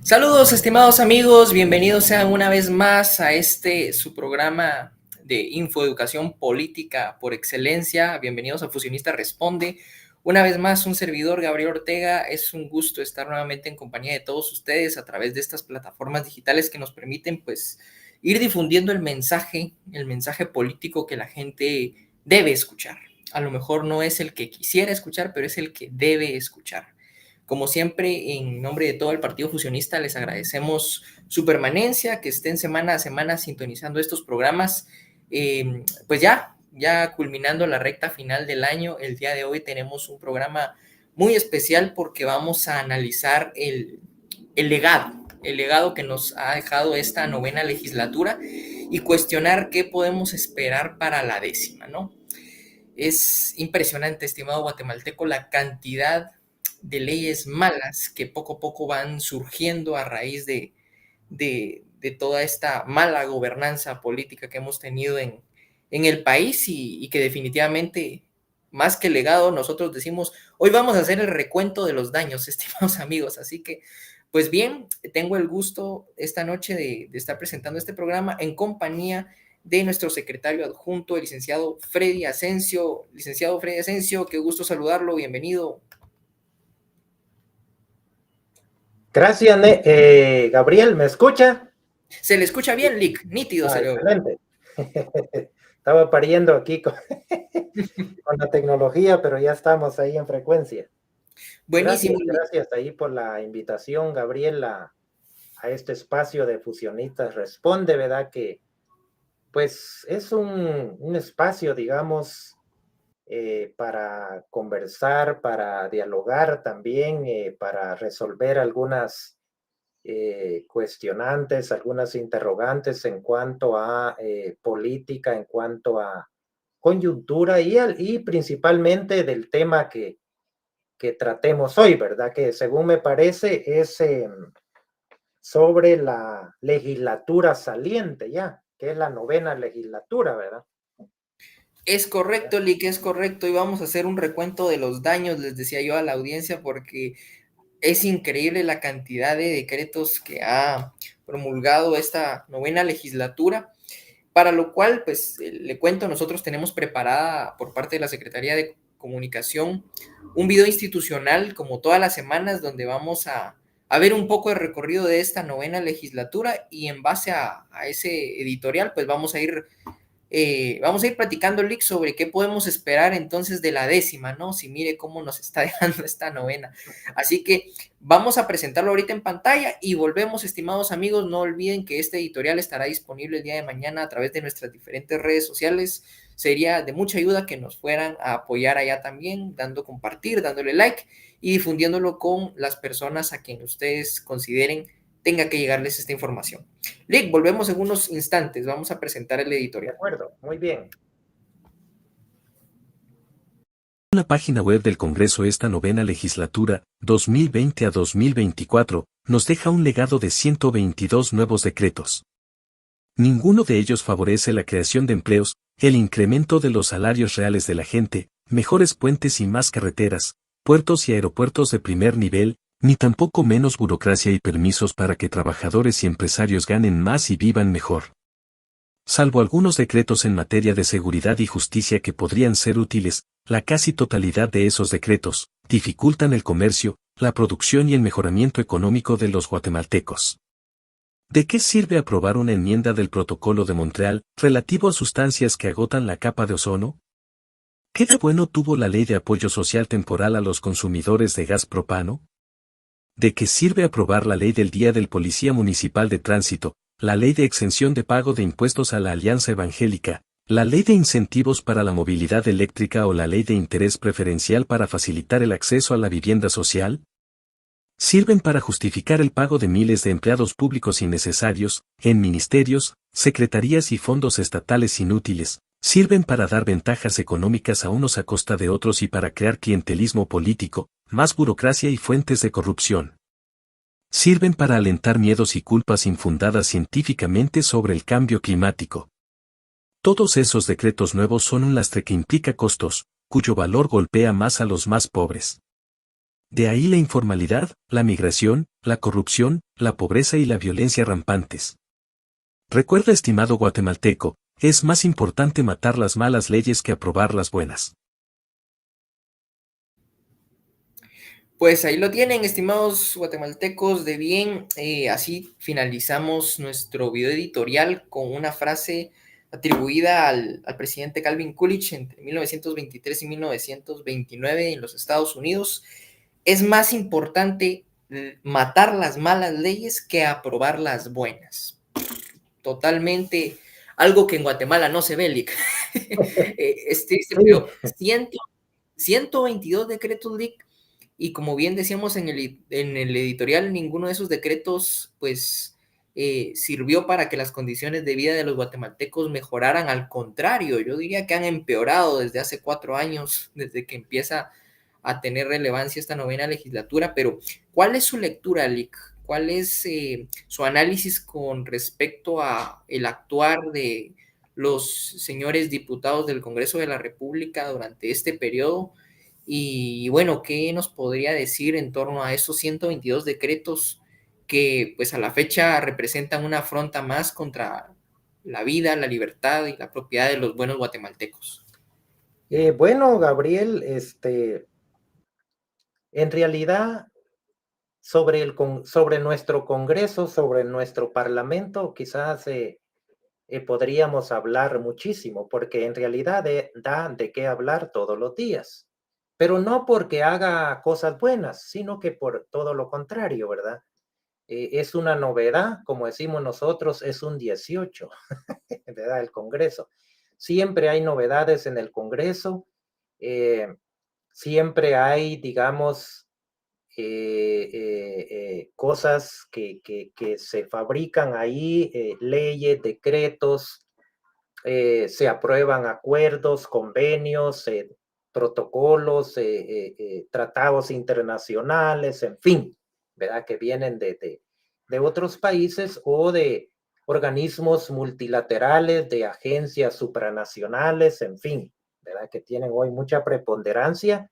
Saludos, estimados amigos, bienvenidos sean una vez más a su programa de infoeducación política por excelencia. Bienvenidos a Fusionista Responde. Una vez más, un servidor, Gabriel Ortega. Es un gusto estar nuevamente en compañía de todos ustedes a través de estas plataformas digitales que nos permiten, pues, ir difundiendo el mensaje político que la gente debe escuchar. A lo mejor no es el que quisiera escuchar, pero es el que debe escuchar. Como siempre, en nombre de todo el Partido Fusionista, les agradecemos su permanencia, que estén semana a semana sintonizando estos programas. Pues ya culminando la recta final del año, el día de hoy tenemos un programa muy especial porque vamos a analizar el legado que nos ha dejado esta 9ª legislatura y cuestionar qué podemos esperar para la 10ª, ¿no? Es impresionante, estimado guatemalteco, la cantidad de leyes malas que poco a poco van surgiendo a raíz de toda esta mala gobernanza política que hemos tenido en el país y que definitivamente, más que legado, nosotros decimos, hoy vamos a hacer el recuento de los daños, estimados amigos. Así que, pues bien, tengo el gusto esta noche de estar presentando este programa en compañía de nuestro secretario adjunto, el licenciado Freddy Asensio. Licenciado Freddy Asensio, qué gusto saludarlo, bienvenido. Gracias, Gabriel, ¿me escucha? Se le escucha bien, Lick, nítido. Excelente. Estaba pariendo aquí con la tecnología, pero ya estamos ahí en frecuencia. Buenísimo. Gracias ahí por la invitación, Gabriel, a este espacio de Fusionistas Responde, ¿verdad? Que pues es un espacio, digamos, para conversar, para dialogar también, para resolver algunas cuestionantes, algunas interrogantes en cuanto a política, en cuanto a coyuntura y principalmente del tema que tratemos hoy, ¿verdad? Que según me parece es sobre la legislatura saliente ya, que es la 9ª legislatura, ¿verdad? Es correcto, Lick, es correcto. Y vamos a hacer un recuento de los daños, les decía yo a la audiencia, porque es increíble la cantidad de decretos que ha promulgado esta 9ª legislatura, para lo cual, pues, le cuento, nosotros tenemos preparada por parte de la Secretaría de Comunicación un video institucional, como todas las semanas, donde vamos a ver un poco de recorrido de esta 9ª legislatura y en base a ese editorial, pues vamos a ir platicando, Lick, sobre qué podemos esperar entonces de la 10ª, ¿no? Si mire cómo nos está dejando esta 9ª. Así que vamos a presentarlo ahorita en pantalla y volvemos, estimados amigos. No olviden que este editorial estará disponible el día de mañana a través de nuestras diferentes redes sociales. Sería de mucha ayuda que nos fueran a apoyar allá también, compartir, dándole like y difundiéndolo con las personas a quien ustedes consideren tenga que llegarles esta información. Lick, volvemos en unos instantes, vamos a presentar el editorial. De acuerdo, muy bien. La página web del Congreso esta 9ª legislatura, 2020 a 2024, nos deja un legado de 122 nuevos decretos. Ninguno de ellos favorece la creación de empleos, el incremento de los salarios reales de la gente, mejores puentes y más carreteras, puertos y aeropuertos de primer nivel, ni tampoco menos burocracia y permisos para que trabajadores y empresarios ganen más y vivan mejor. Salvo algunos decretos en materia de seguridad y justicia que podrían ser útiles, la casi totalidad de esos decretos dificultan el comercio, la producción y el mejoramiento económico de los guatemaltecos. ¿De qué sirve aprobar una enmienda del Protocolo de Montreal relativo a sustancias que agotan la capa de ozono? ¿Qué de bueno tuvo la Ley de Apoyo Social Temporal a los consumidores de gas propano? ¿De qué sirve aprobar la Ley del Día del Policía Municipal de Tránsito, la Ley de Exención de Pago de Impuestos a la Alianza Evangélica, la Ley de Incentivos para la Movilidad Eléctrica o la Ley de Interés Preferencial para facilitar el acceso a la vivienda social? Sirven para justificar el pago de miles de empleados públicos innecesarios, en ministerios, secretarías y fondos estatales inútiles, sirven para dar ventajas económicas a unos a costa de otros y para crear clientelismo político, más burocracia y fuentes de corrupción. Sirven para alentar miedos y culpas infundadas científicamente sobre el cambio climático. Todos esos decretos nuevos son un lastre que implica costos, cuyo valor golpea más a los más pobres. De ahí la informalidad, la migración, la corrupción, la pobreza y la violencia rampantes. Recuerda, estimado guatemalteco, es más importante matar las malas leyes que aprobar las buenas. Pues ahí lo tienen, estimados guatemaltecos de bien. Así finalizamos nuestro video editorial con una frase atribuida al presidente Calvin Coolidge entre 1923 y 1929 en los Estados Unidos. Es más importante matar las malas leyes que aprobar las buenas. Totalmente algo que en Guatemala no se ve, Lic. Pero 122 decretos, Lic, y como bien decíamos en el editorial, ninguno de esos decretos pues sirvió para que las condiciones de vida de los guatemaltecos mejoraran. Al contrario, yo diría que han empeorado desde hace 4 años, desde que empieza a tener relevancia esta novena legislatura. Pero ¿cuál es su lectura, Lic? ¿Cuál es su análisis con respecto a el actuar de los señores diputados del Congreso de la República durante este periodo? Y bueno, ¿qué nos podría decir en torno a esos 122 decretos que pues a la fecha representan una afrenta más contra la vida, la libertad y la propiedad de los buenos guatemaltecos? Bueno, Gabriel, en realidad sobre nuestro Congreso, sobre nuestro Parlamento, quizás podríamos hablar muchísimo, porque en realidad da de qué hablar todos los días, pero no porque haga cosas buenas, sino que por todo lo contrario, ¿verdad? Es una novedad, como decimos nosotros, es un 18, ¿verdad? El Congreso. Siempre hay novedades en el Congreso, siempre hay, digamos, cosas que se fabrican ahí, leyes, decretos, se aprueban acuerdos, convenios, protocolos, tratados internacionales, en fin, ¿verdad? Que vienen de otros países o de organismos multilaterales, de agencias supranacionales, en fin, ¿verdad? Que tienen hoy mucha preponderancia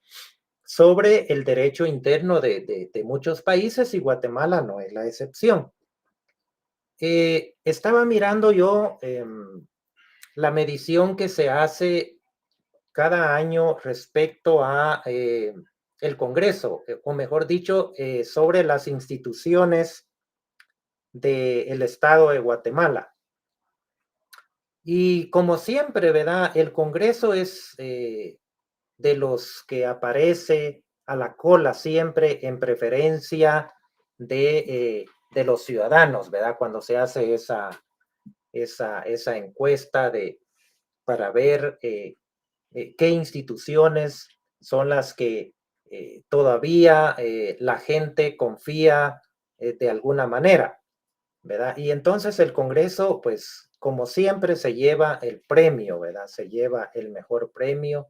sobre el derecho interno de muchos países, y Guatemala no es la excepción. Estaba mirando yo la medición que se hace cada año respecto a el Congreso, o mejor dicho, sobre las instituciones del Estado de Guatemala. Y como siempre, ¿verdad? El Congreso es de los que aparece a la cola siempre en preferencia de los ciudadanos, ¿verdad? Cuando se hace esa encuesta para ver qué instituciones son las que todavía la gente confía de alguna manera, ¿verdad? Y entonces el Congreso, pues como siempre, se lleva el premio, ¿verdad? Se lleva el mejor premio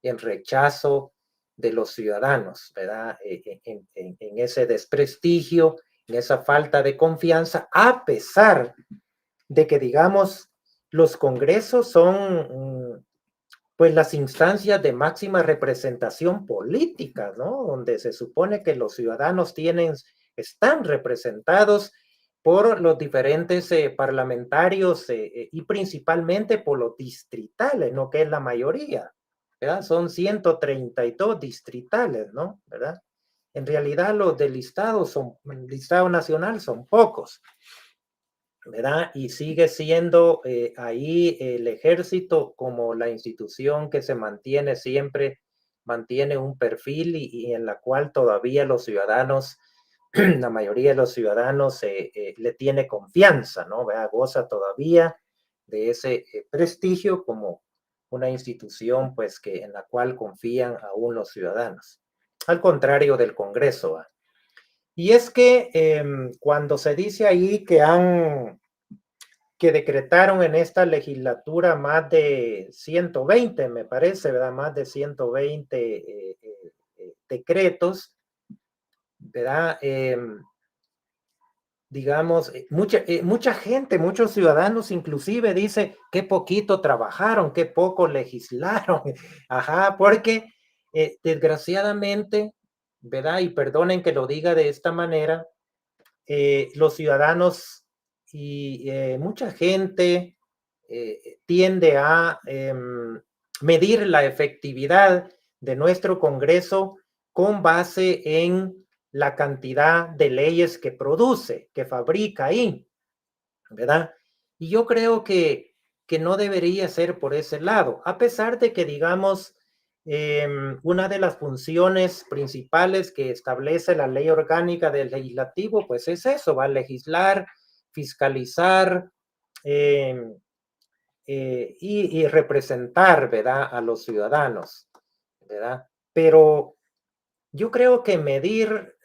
en rechazo de los ciudadanos, ¿verdad? En ese desprestigio, en esa falta de confianza, a pesar de que, digamos, los congresos son pues las instancias de máxima representación política, ¿no? Donde se supone que los ciudadanos están representados por los diferentes parlamentarios y principalmente por los distritales, ¿no? Que es la mayoría, ¿verdad? Son 132 distritales, ¿no? ¿Verdad? En realidad los del listado nacional son pocos, ¿verdad? Y sigue siendo ahí el ejército como la institución que se mantiene siempre, mantiene un perfil y en la cual todavía los ciudadanos, la mayoría de los ciudadanos le tiene confianza, ¿no? ¿Verdad? Goza todavía de ese prestigio como una institución pues que en la cual confían aún los ciudadanos. Al contrario del Congreso, ¿verdad? Y es que cuando se dice ahí que decretaron en esta legislatura más de 120, me parece, ¿verdad? Más de 120 decretos, ¿verdad? Digamos, mucha gente, muchos ciudadanos inclusive dice qué poquito trabajaron, qué poco legislaron. Ajá, porque desgraciadamente, ¿verdad? Y perdonen que lo diga de esta manera, los ciudadanos y mucha gente tiende a medir la efectividad de nuestro Congreso con base en la cantidad de leyes que produce, que fabrica ahí, ¿verdad? Y yo creo que no debería ser por ese lado, a pesar de que, digamos, una de las funciones principales que establece la ley orgánica del legislativo, pues es eso, va a legislar, fiscalizar y representar, ¿verdad?, a los ciudadanos, ¿verdad? Pero yo creo que medir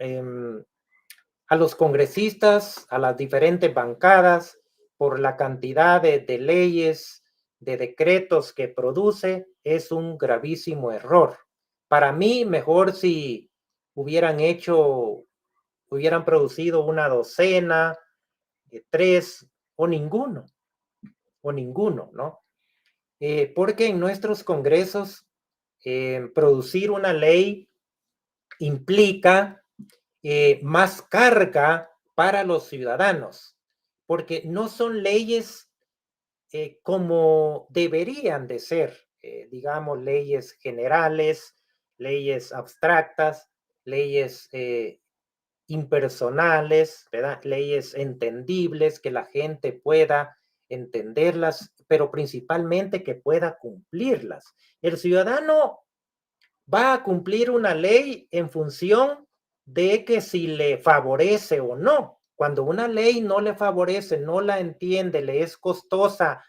a los congresistas, a las diferentes bancadas, por la cantidad de leyes, de decretos que produce, es un gravísimo error. Para mí, mejor si hubieran producido una docena, 3 o ninguno, ¿no? Porque en nuestros congresos producir una ley implica más carga para los ciudadanos, porque no son leyes como deberían de ser, digamos, leyes generales, leyes abstractas, leyes impersonales, ¿verdad? Leyes entendibles, que la gente pueda entenderlas, pero principalmente que pueda cumplirlas. El ciudadano va a cumplir una ley en función de que si le favorece o no. Cuando una ley no le favorece, no la entiende, le es costosa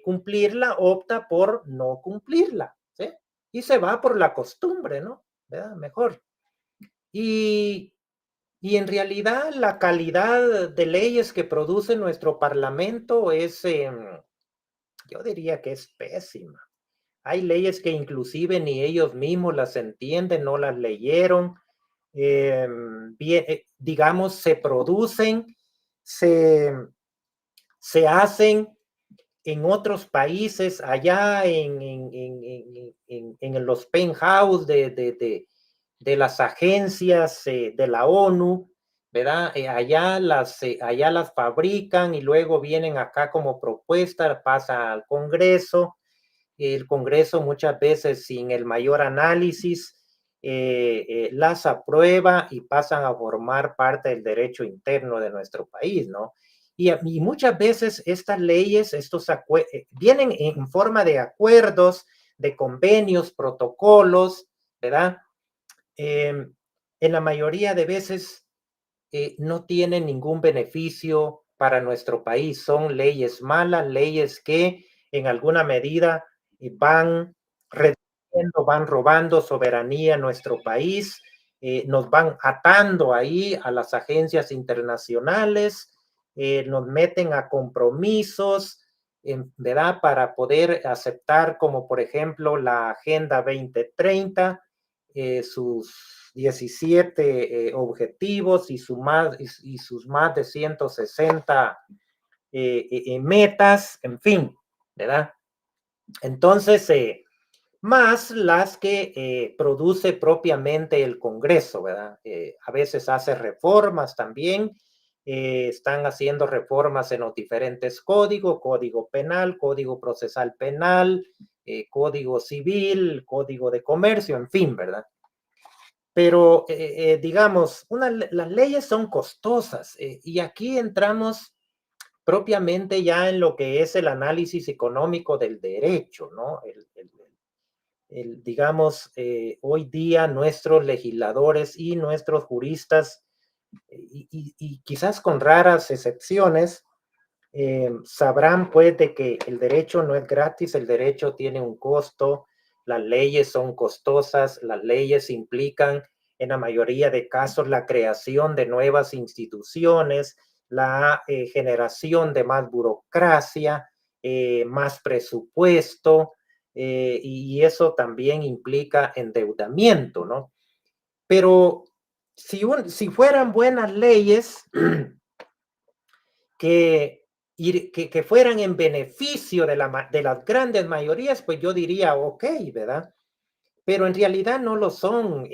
cumplirla, opta por no cumplirla, ¿sí? Y se va por la costumbre, ¿no? ¿Verdad? Mejor. Y en realidad la calidad de leyes que produce nuestro Parlamento es, yo diría que es pésima. Hay leyes que inclusive ni ellos mismos las entienden, no las leyeron. Digamos, se producen, se hacen en otros países, allá en los penthouse de las agencias de la ONU, ¿verdad? Allá las fabrican y luego vienen acá como propuesta, pasa al Congreso. El Congreso muchas veces sin el mayor análisis las aprueba y pasan a formar parte del derecho interno de nuestro país, ¿no? Y muchas veces estas leyes, vienen en forma de acuerdos, de convenios, protocolos, ¿verdad? En la mayoría de veces no tienen ningún beneficio para nuestro país. Son leyes malas, leyes que en alguna medida van reduciendo, van robando soberanía a nuestro país, nos van atando ahí a las agencias internacionales, nos meten a compromisos, ¿verdad? Para poder aceptar, como por ejemplo la Agenda 2030, sus 17 objetivos y sus más de 160 metas, en fin, ¿verdad? Entonces, más las que produce propiamente el Congreso, ¿verdad? A veces hace reformas también, están haciendo reformas en los diferentes códigos, código penal, código procesal penal, código civil, código de comercio, en fin, ¿verdad? Pero, digamos, las leyes son costosas y aquí entramos propiamente ya en lo que es el análisis económico del derecho, ¿no? Digamos, hoy día nuestros legisladores y nuestros juristas, y quizás con raras excepciones, sabrán pues de que el derecho no es gratis, el derecho tiene un costo, las leyes son costosas, las leyes implican en la mayoría de casos la creación de nuevas instituciones, la generación de más burocracia, más presupuesto, y eso también implica endeudamiento, ¿no? Pero si fueran buenas leyes que fueran en beneficio de las grandes mayorías, pues yo diría, ok, ¿verdad? Pero en realidad no lo son.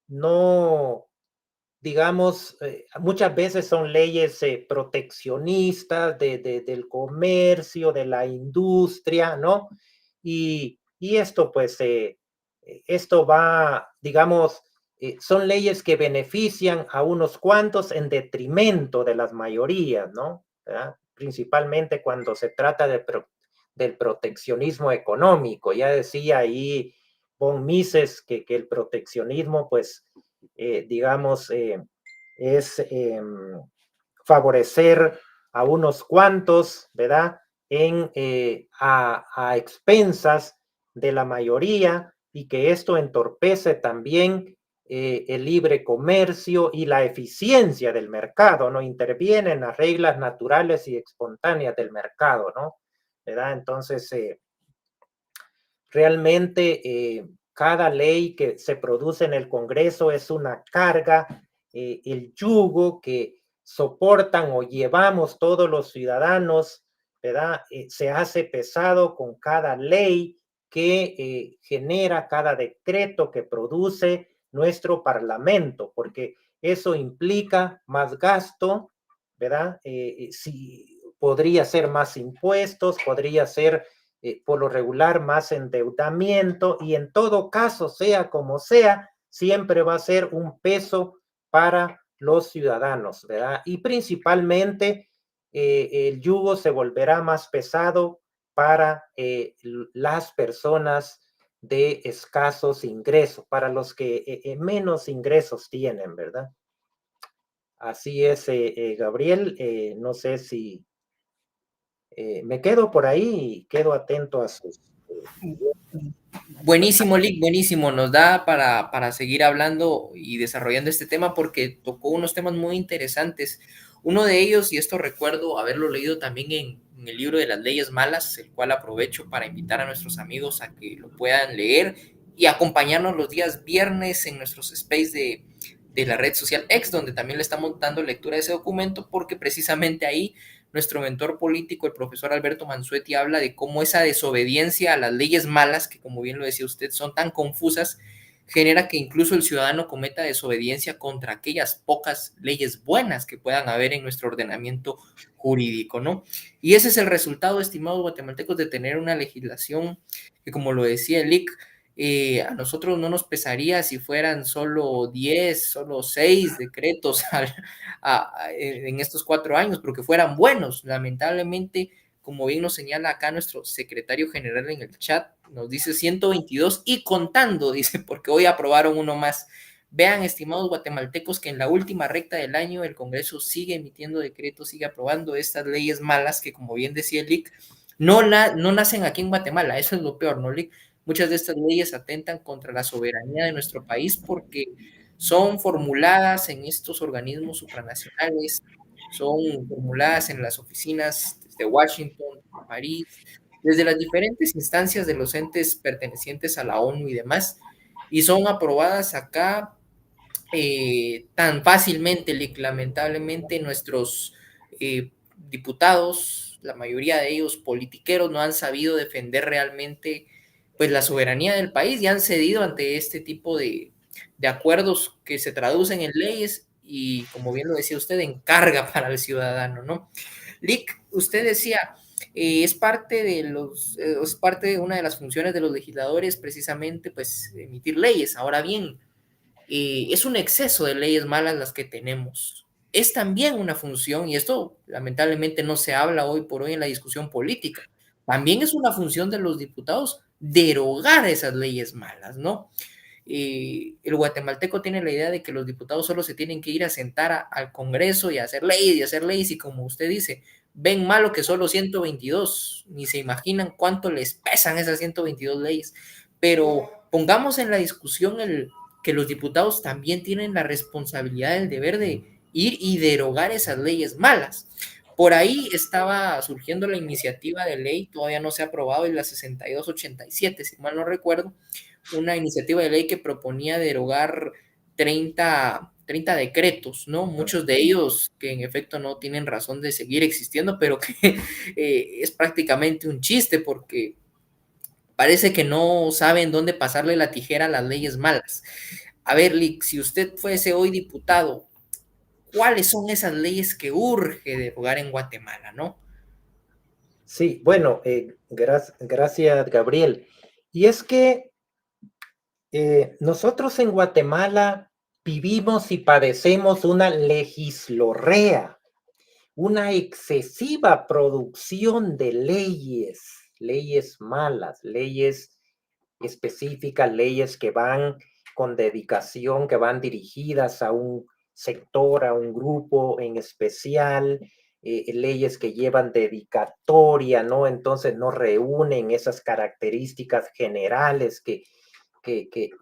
No, digamos, muchas veces son leyes proteccionistas del comercio, de la industria, ¿no? Y esto, pues, esto va, digamos, son leyes que benefician a unos cuantos en detrimento de las mayorías, ¿no? ¿Verdad? Principalmente cuando se trata del proteccionismo económico. Ya decía ahí von Mises que el proteccionismo, pues, digamos, es favorecer a unos cuantos, ¿verdad? A expensas de la mayoría y que esto entorpece también el libre comercio y la eficiencia del mercado, ¿no? Intervienen las reglas naturales y espontáneas del mercado, ¿no? ¿Verdad? Entonces, realmente cada ley que se produce en el Congreso es una carga, el yugo que soportan o llevamos todos los ciudadanos, ¿verdad? Se hace pesado con cada ley que genera, cada decreto que produce nuestro Parlamento, porque eso implica más gasto, ¿verdad? Si podría ser más impuestos, podría ser por lo regular más endeudamiento y en todo caso, sea como sea, siempre va a ser un peso para los ciudadanos, ¿verdad? Y principalmente el yugo se volverá más pesado para las personas de escasos ingresos, para los que menos ingresos tienen, ¿verdad? Así es, Gabriel, no sé si me quedo por ahí y quedo atento a sus... Buenísimo, Lick, buenísimo. Nos da para seguir hablando y desarrollando este tema porque tocó unos temas muy interesantes. Uno de ellos, y esto recuerdo haberlo leído también en el libro de las leyes malas, el cual aprovecho para invitar a nuestros amigos a que lo puedan leer y acompañarnos los días viernes en nuestros space de la red social X, donde también le estamos dando lectura a ese documento porque precisamente ahí nuestro mentor político, el profesor Alberto Mansuetti, habla de cómo esa desobediencia a las leyes malas, que como bien lo decía usted, son tan confusas, genera que incluso el ciudadano cometa desobediencia contra aquellas pocas leyes buenas que puedan haber en nuestro ordenamiento jurídico, ¿no? Y ese es el resultado, estimados guatemaltecos, de tener una legislación que, como lo decía el IC, a nosotros no nos pesaría si fueran solo 10, solo 6 decretos en estos 4 años, pero que fueran buenos. Lamentablemente, como bien nos señala acá nuestro secretario general en el chat, nos dice 122 y contando, dice, porque hoy aprobaron uno más. Vean, estimados guatemaltecos, que en la última recta del año el Congreso sigue emitiendo decretos, sigue aprobando estas leyes malas que, como bien decía el LIC, no nacen aquí en Guatemala, eso es lo peor, ¿no, LIC? Muchas de estas leyes atentan contra la soberanía de nuestro país porque son formuladas en estos organismos supranacionales, son formuladas en las oficinas desde Washington, París, desde las diferentes instancias de los entes pertenecientes a la ONU y demás, y son aprobadas acá tan fácilmente. Lamentablemente nuestros diputados, la mayoría de ellos politiqueros, no han sabido defender realmente pues la soberanía del país y han cedido ante este tipo de acuerdos que se traducen en leyes y como bien lo decía usted, en carga para el ciudadano, ¿no? Lick, usted decía, es parte de una de las funciones de los legisladores precisamente, pues, emitir leyes. Ahora bien, es un exceso de leyes malas las que tenemos. Es también una función, y esto lamentablemente no se habla hoy por hoy en la discusión política, también es una función de los diputados derogar esas leyes malas, ¿no? El guatemalteco tiene la idea de que los diputados solo se tienen que ir a sentar al Congreso y hacer leyes, y como usted dice, ven malo que solo 122, ni se imaginan cuánto les pesan esas 122 leyes, pero pongamos en la discusión que los diputados también tienen la responsabilidad, el deber de ir y derogar esas leyes malas. Por ahí estaba surgiendo la iniciativa de ley, todavía no se ha aprobado, es la 6287, si mal no recuerdo, una iniciativa de ley que proponía derogar 30 decretos, ¿no? Muchos de ellos que en efecto no tienen razón de seguir existiendo, pero que es prácticamente un chiste porque parece que no saben dónde pasarle la tijera a las leyes malas. A ver, Lick, si usted fuese hoy diputado, ¿cuáles son esas leyes que urge derogar en Guatemala, no? Sí, bueno, gracias, Gabriel. Y es que nosotros en Guatemala vivimos y padecemos una legislorrea, una excesiva producción de leyes malas, leyes específicas, leyes que van con dedicación, que van dirigidas a un sector, a un grupo en especial, leyes que llevan dedicatoria, ¿no? Entonces no reúnen esas características generales que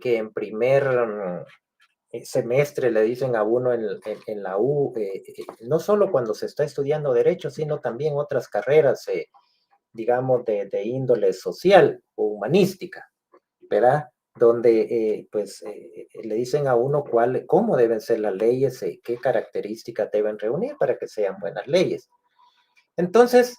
en primer semestre le dicen a uno en la U, no solo cuando se está estudiando derecho, sino también otras carreras, digamos, de índole social o humanística, ¿verdad? Donde le dicen a uno cómo deben ser las leyes, qué características deben reunir para que sean buenas leyes. Entonces,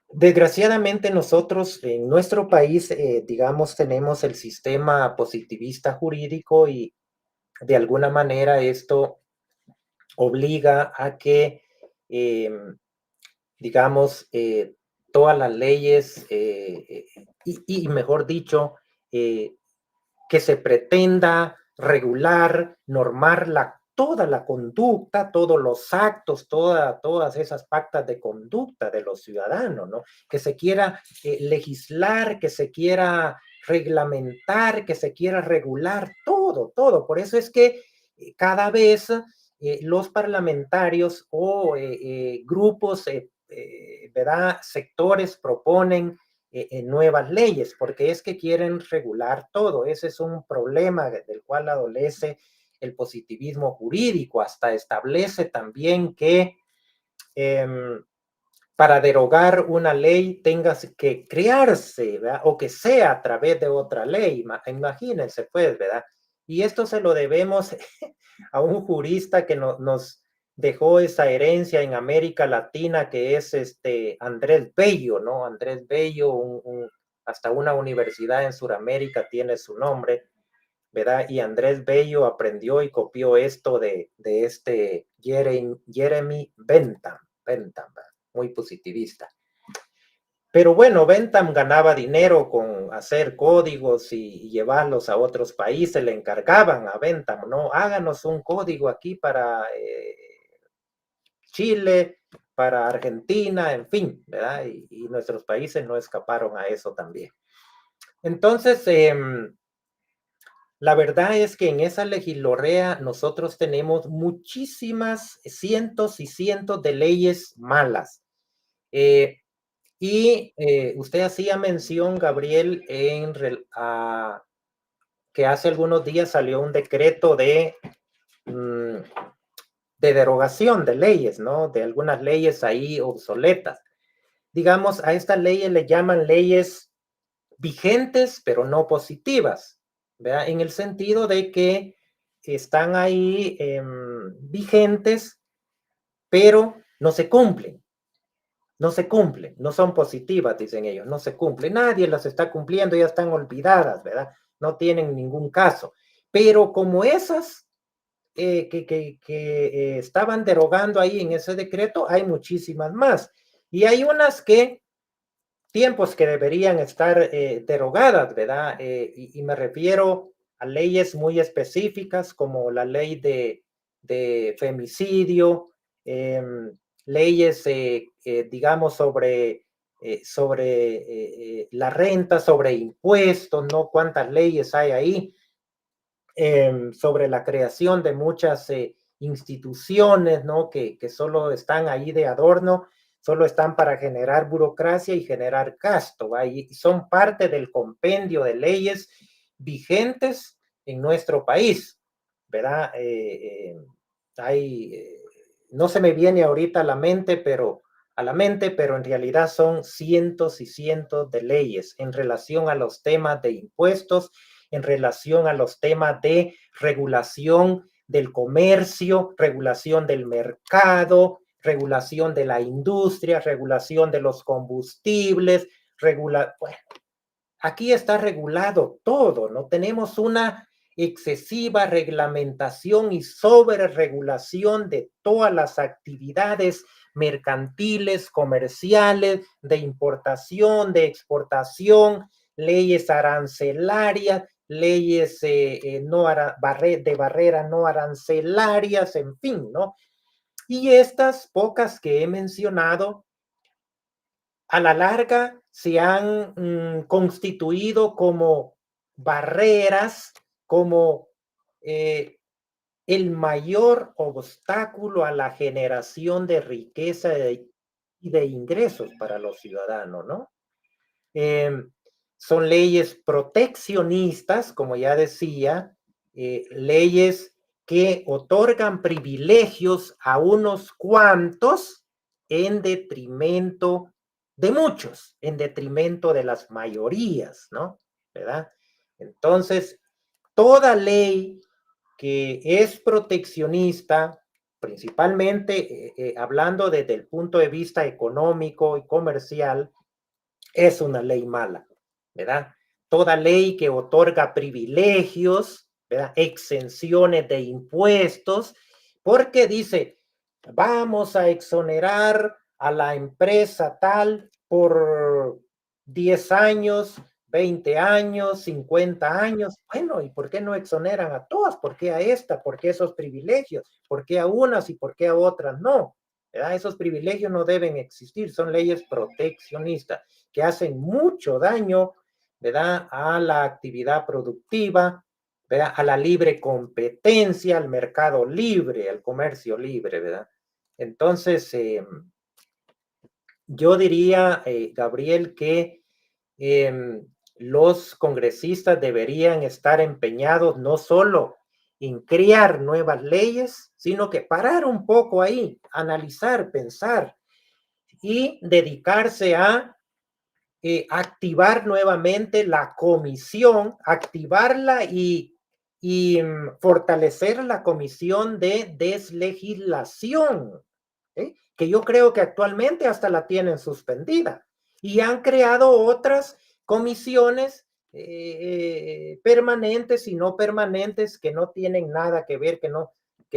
desgraciadamente nosotros en nuestro país, digamos, tenemos el sistema positivista jurídico y de alguna manera esto obliga a que, digamos, todas las leyes y mejor dicho, que se pretenda regular, normar toda la conducta, todos los actos, todas esas pactas de conducta de los ciudadanos, ¿no? Que se quiera legislar, que se quiera reglamentar, que se quiera regular, todo. Por eso es que cada vez los parlamentarios o grupos, ¿verdad? Sectores proponen nuevas leyes, porque es que quieren regular todo. Ese es un problema del cual adolece el positivismo jurídico. Hasta establece también que para derogar una ley tengas que crearse, ¿verdad? O que sea a través de otra ley. Imagínense, pues, ¿verdad? Y esto se lo debemos a un jurista que nos dejó esa herencia en América Latina, que es Andrés Bello, ¿no? Andrés Bello, hasta una universidad en Sudamérica tiene su nombre, ¿verdad? Y Andrés Bello aprendió y copió esto de Jeremy Bentham, muy positivista. Pero bueno, Bentham ganaba dinero con hacer códigos y llevarlos a otros países, le encargaban a Bentham, ¿no? Háganos un código aquí para Chile, para Argentina, en fin, ¿verdad? Y nuestros países no escaparon a eso también. Entonces, la verdad es que en esa legislorrea nosotros tenemos muchísimas, cientos y cientos de leyes malas. Usted hacía mención, Gabriel, que hace algunos días salió un decreto de derogación de leyes, ¿no? De algunas leyes ahí obsoletas. Digamos, a estas leyes le llaman leyes vigentes, pero no positivas, ¿verdad? En el sentido de que están ahí vigentes, pero no se cumplen. No son positivas, dicen ellos, no se cumplen, nadie las está cumpliendo, ya están olvidadas, ¿verdad? No tienen ningún caso. Pero como esas que estaban derogando ahí en ese decreto, hay muchísimas más. Y hay unas que tiempos que deberían estar derogadas, ¿verdad? Y me refiero a leyes muy específicas como la ley de femicidio, leyes, digamos, sobre la renta, sobre impuestos, ¿no? ¿Cuántas leyes hay ahí? Sobre la creación de muchas instituciones, ¿no? Que solo están ahí de adorno, solo están para generar burocracia y generar gasto, ¿va? Y son parte del compendio de leyes vigentes en nuestro país, ¿verdad? Hay, no se me viene ahorita a la mente, pero en realidad son cientos y cientos de leyes en relación a los temas de impuestos, en relación a los temas de regulación del comercio, regulación del mercado, regulación de la industria, regulación de los combustibles, bueno, aquí está regulado todo, ¿no? Tenemos una excesiva reglamentación y sobreregulación de todas las actividades mercantiles, comerciales, de importación, de exportación, leyes arancelarias, leyes de barrera no arancelarias, en fin, ¿no? Y estas pocas que he mencionado, a la larga se han constituido como barreras, como el mayor obstáculo a la generación de riqueza y de ingresos para los ciudadanos, ¿no? Son leyes proteccionistas, como ya decía, leyes que otorgan privilegios a unos cuantos en detrimento de muchos, en detrimento de las mayorías, ¿no? ¿Verdad? Entonces, toda ley que es proteccionista, principalmente hablando desde el punto de vista económico y comercial, es una ley mala, ¿verdad? Toda ley que otorga privilegios, ¿verdad? Exenciones de impuestos, porque dice, vamos a exonerar a la empresa tal por 10 años, 20 años, 50 años. Bueno, ¿y por qué no exoneran a todas? ¿Por qué a esta? ¿Por qué esos privilegios? ¿Por qué a unas y por qué a otras no? ¿Verdad? Esos privilegios no deben existir, son leyes proteccionistas que hacen mucho daño, ¿verdad? A la actividad productiva, ¿verdad? A la libre competencia, al mercado libre, al comercio libre, ¿verdad? Entonces, yo diría, Gabriel, que los congresistas deberían estar empeñados no solo en crear nuevas leyes, sino que parar un poco ahí, analizar, pensar y dedicarse a activar nuevamente la comisión, activarla y fortalecer la comisión de deslegislación, que yo creo que actualmente hasta la tienen suspendida. Y han creado otras comisiones permanentes y no permanentes que no tienen nada que ver, que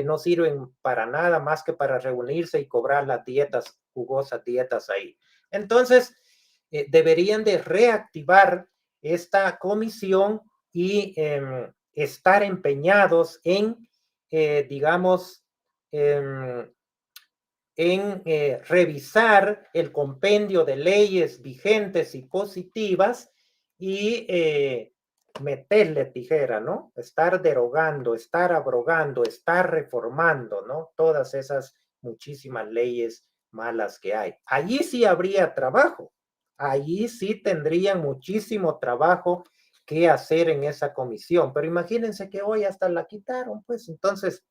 no sirven para nada más que para reunirse y cobrar las dietas, jugosas dietas ahí. Entonces, deberían de reactivar esta comisión y estar empeñados en, digamos, en revisar el compendio de leyes vigentes y positivas y meterle tijera, ¿no? Estar derogando, estar abrogando, estar reformando, ¿no? Todas esas muchísimas leyes malas que hay. Allí sí habría trabajo, allí sí tendrían muchísimo trabajo que hacer en esa comisión, pero imagínense que hoy hasta la quitaron, pues entonces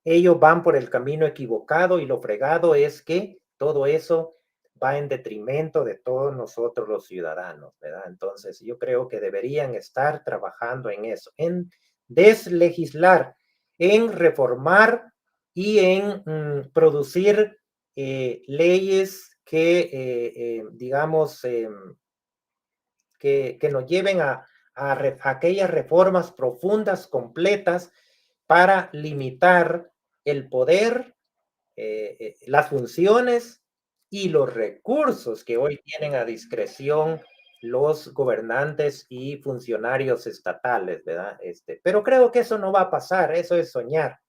ellos van por el camino equivocado y lo fregado es que todo eso va en detrimento de todos nosotros los ciudadanos, ¿verdad? Entonces yo creo que deberían estar trabajando en eso, en deslegislar, en reformar y en producir leyes que, digamos, que nos lleven a aquellas reformas profundas, completas, para limitar el poder, las funciones y los recursos que hoy tienen a discreción los gobernantes y funcionarios estatales, ¿verdad? Pero creo que eso no va a pasar, eso es soñar.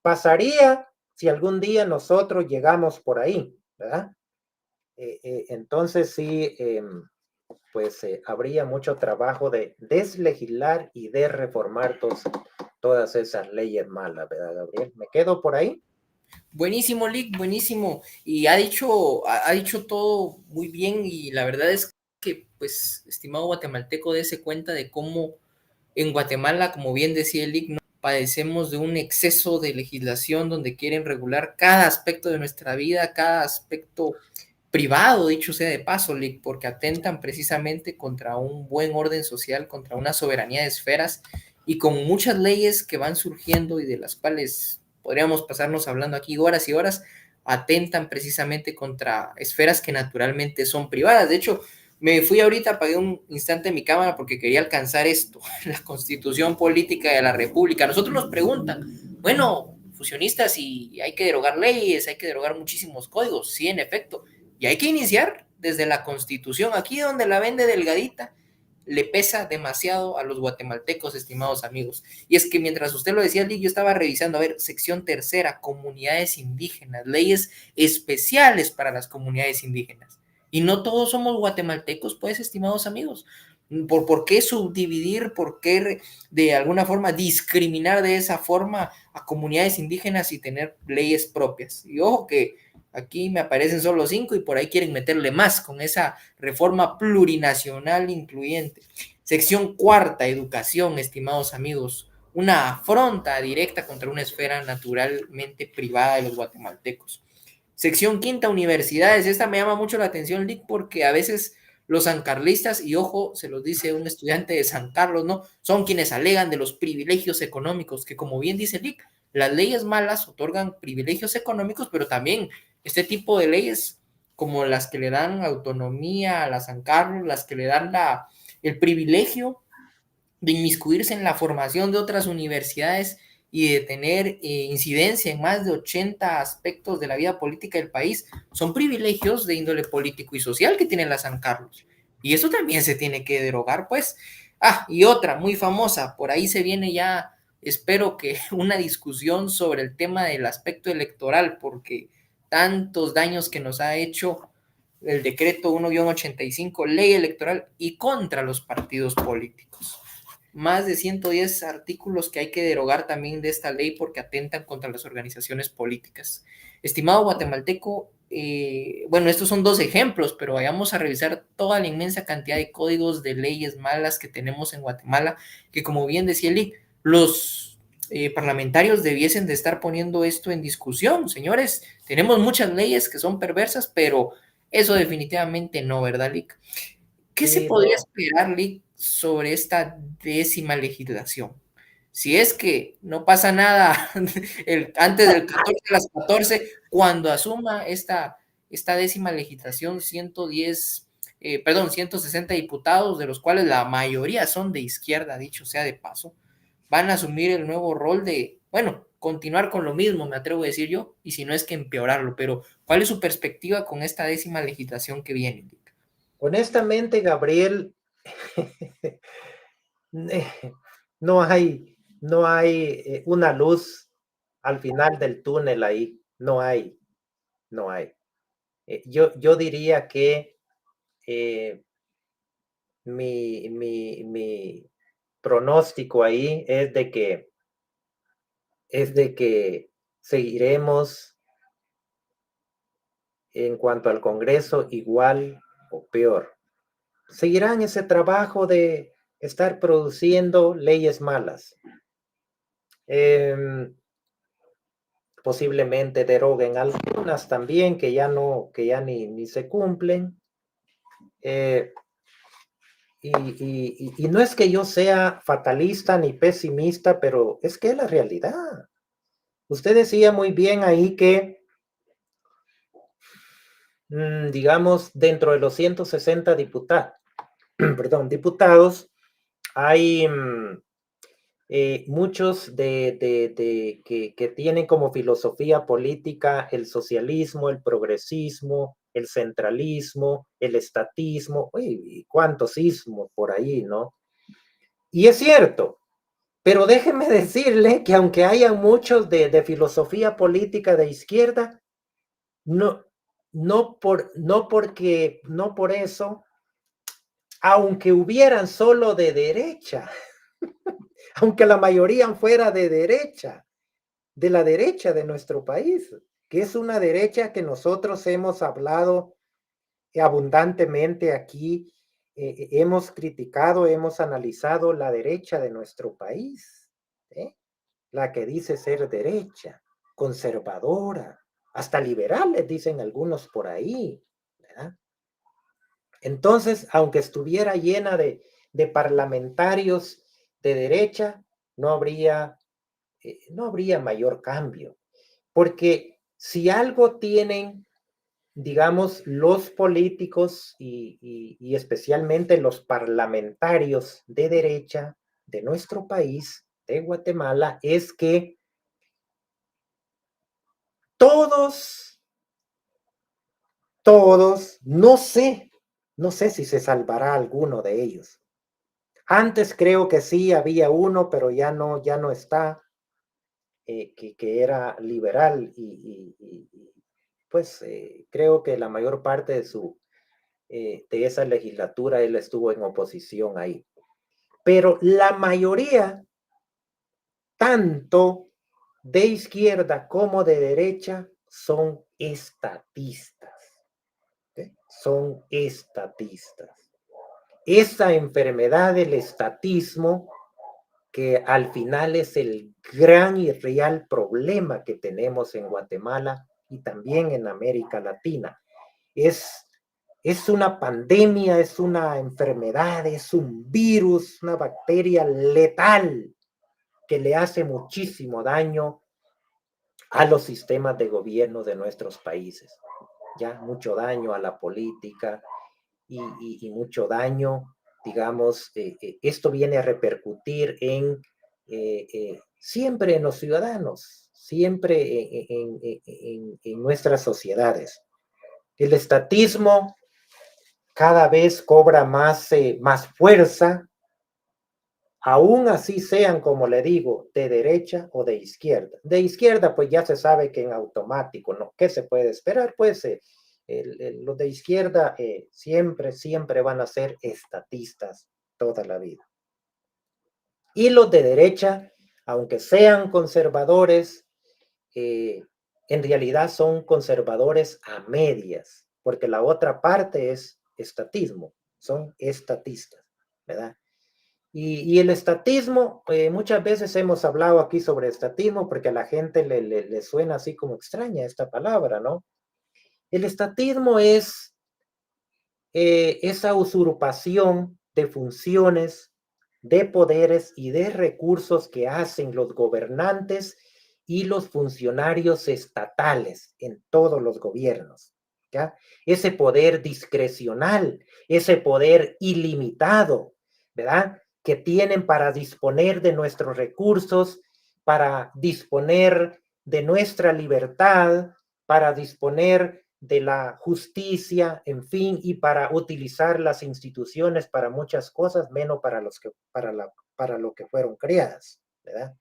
Pasaría si algún día nosotros llegamos por ahí, ¿verdad? Entonces sí, pues habría mucho trabajo de deslegislar y de reformar todas esas leyes malas, ¿verdad, Gabriel? ¿Me quedo por ahí? Buenísimo, Lick, buenísimo. Y ha dicho todo muy bien y la verdad es que, pues, estimado guatemalteco, dése cuenta de cómo en Guatemala, como bien decía el Lick, ¿no? Padecemos de un exceso de legislación donde quieren regular cada aspecto de nuestra vida, cada aspecto privado, dicho sea de paso, Lick, porque atentan precisamente contra un buen orden social, contra una soberanía de esferas y con muchas leyes que van surgiendo y de las cuales podríamos pasarnos hablando aquí horas y horas, atentan precisamente contra esferas que naturalmente son privadas. De hecho, me fui ahorita, apagué un instante mi cámara porque quería alcanzar esto, la constitución política de la república. Nosotros nos preguntan, bueno, fusionistas, y hay que derogar leyes, hay que derogar muchísimos códigos, sí, en efecto, y hay que iniciar desde la constitución, aquí donde la vende delgadita, le pesa demasiado a los guatemaltecos, estimados amigos. Y es que mientras usted lo decía, yo estaba revisando, a ver, sección tercera, comunidades indígenas, leyes especiales para las comunidades indígenas. Y no todos somos guatemaltecos, pues, estimados amigos. ¿Por qué subdividir? ¿Por qué de alguna forma discriminar de esa forma a comunidades indígenas y tener leyes propias? Y ojo que aquí me aparecen solo 5 y por ahí quieren meterle más con esa reforma plurinacional incluyente. Sección cuarta, educación, estimados amigos. Una afronta directa contra una esfera naturalmente privada de los guatemaltecos. Sección quinta, universidades. Esta me llama mucho la atención, Lick, porque a veces los sancarlistas, y ojo, se los dice un estudiante de San Carlos, ¿no? Son quienes alegan de los privilegios económicos, que como bien dice Lick, las leyes malas otorgan privilegios económicos, pero también este tipo de leyes, como las que le dan autonomía a la San Carlos, las que le dan el privilegio de inmiscuirse en la formación de otras universidades y de tener incidencia en más de 80 aspectos de la vida política del país, son privilegios de índole político y social que tiene la San Carlos. Y eso también se tiene que derogar, pues. Ah, y otra muy famosa, por ahí se viene ya, espero que una discusión sobre el tema del aspecto electoral, porque tantos daños que nos ha hecho el decreto 1-85, ley electoral y contra los partidos políticos. Más de 110 artículos que hay que derogar también de esta ley porque atentan contra las organizaciones políticas. Estimado guatemalteco, bueno, estos son 2 ejemplos, pero vayamos a revisar toda la inmensa cantidad de códigos de leyes malas que tenemos en Guatemala, que como bien decía Eli, los parlamentarios debiesen de estar poniendo esto en discusión. Señores, tenemos muchas leyes que son perversas, pero eso definitivamente no, ¿verdad, Lick? ¿Qué se Sí, podría no. esperar, Lick, sobre esta 10ª legislación? Si es que no pasa nada antes del 14 a las 14, cuando asuma esta 10ª legislación, 110, perdón, 160 diputados, de los cuales la mayoría son de izquierda, dicho sea de paso, van a asumir el nuevo rol de, bueno, continuar con lo mismo, me atrevo a decir yo, y si no es que empeorarlo, pero ¿cuál es su perspectiva con esta 10ª legislación que viene, Lick? Honestamente, Gabriel, no hay una luz al final del túnel ahí. No hay, no hay. Yo diría que mi pronóstico ahí es de que seguiremos en cuanto al Congreso igual o peor. Seguirán ese trabajo de estar produciendo leyes malas. Posiblemente deroguen algunas también que ya ni se cumplen. Y no es que yo sea fatalista ni pesimista, pero es que es la realidad. Usted decía muy bien ahí que, digamos, dentro de los 160 diputados, hay muchos que tienen como filosofía política el socialismo, el progresismo, el centralismo, el estatismo, uy, cuántos ismos por ahí, ¿no? Y es cierto, pero déjeme decirle que aunque haya muchos de filosofía política de izquierda, no, no por eso, aunque hubieran solo de derecha, aunque la mayoría fuera de derecha, de la derecha de nuestro país, que es una derecha que nosotros hemos hablado abundantemente aquí, hemos criticado, hemos analizado la derecha de nuestro país, ¿eh? La que dice ser derecha, conservadora, hasta liberales, dicen algunos por ahí, ¿verdad? Entonces, aunque estuviera llena de parlamentarios de derecha, no habría, no habría mayor cambio, porque si algo tienen, digamos, los políticos y especialmente los parlamentarios de derecha de nuestro país, de Guatemala, es que todos, no sé si se salvará alguno de ellos. Antes creo que sí había uno, pero ya no está, que era liberal pues creo que la mayor parte de esa legislatura él estuvo en oposición ahí. Pero la mayoría, tanto de izquierda como de derecha, son estatistas. ¿Okay? Son estatistas. Esa enfermedad del estatismo, que al final es el gran y real problema que tenemos en Guatemala y también en América Latina, es una pandemia, es una enfermedad, es un virus, una bacteria letal que le hace muchísimo daño a los sistemas de gobierno de nuestros países. Ya mucho daño a la política y mucho daño, digamos, esto viene a repercutir siempre en los ciudadanos, siempre en nuestras sociedades. El estatismo cada vez cobra más fuerza, aún así sean, como le digo, de derecha o de izquierda. De izquierda, pues ya se sabe que en automático, ¿no? ¿Qué se puede esperar? Pues los de izquierda siempre van a ser estatistas toda la vida. Y los de derecha, aunque sean conservadores, en realidad son conservadores a medias, porque la otra parte es estatismo, son estatistas, ¿verdad? Y el estatismo, muchas veces hemos hablado aquí sobre estatismo porque a la gente le suena así como extraña esta palabra, ¿no? El estatismo es esa usurpación de funciones, de poderes y de recursos que hacen los gobernantes y los funcionarios estatales en todos los gobiernos. ¿Ya? Ese poder discrecional, ese poder ilimitado, ¿verdad? Que tienen para disponer de nuestros recursos, para disponer de nuestra libertad, para disponer de la justicia, en fin, y para utilizar las instituciones para muchas cosas, menos para lo que fueron creadas, ¿verdad?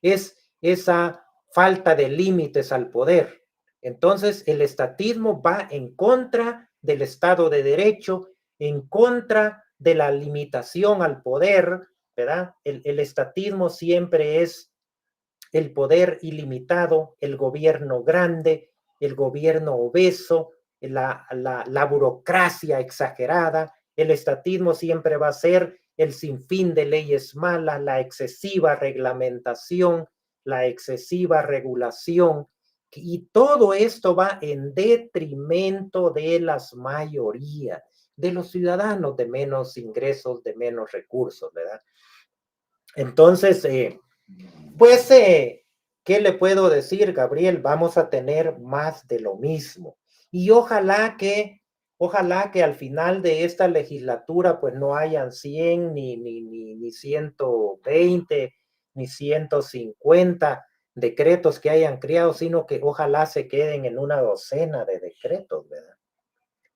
Es esa falta de límites al poder. Entonces, el estatismo va en contra del Estado de Derecho, en contra de la limitación al poder, ¿verdad? El estatismo siempre es el poder ilimitado, el gobierno grande, el gobierno obeso, la burocracia exagerada. El estatismo siempre va a ser el sinfín de leyes malas, la excesiva reglamentación, la excesiva regulación, y todo esto va en detrimento de las mayorías, de los ciudadanos de menos ingresos, de menos recursos, ¿verdad? Entonces, pues, ¿qué le puedo decir, Gabriel? Vamos a tener más de lo mismo. Y ojalá que al final de esta legislatura, pues no hayan 100 ni 120, ni 150 decretos que hayan creado, sino que ojalá se queden en una docena de decretos, ¿verdad?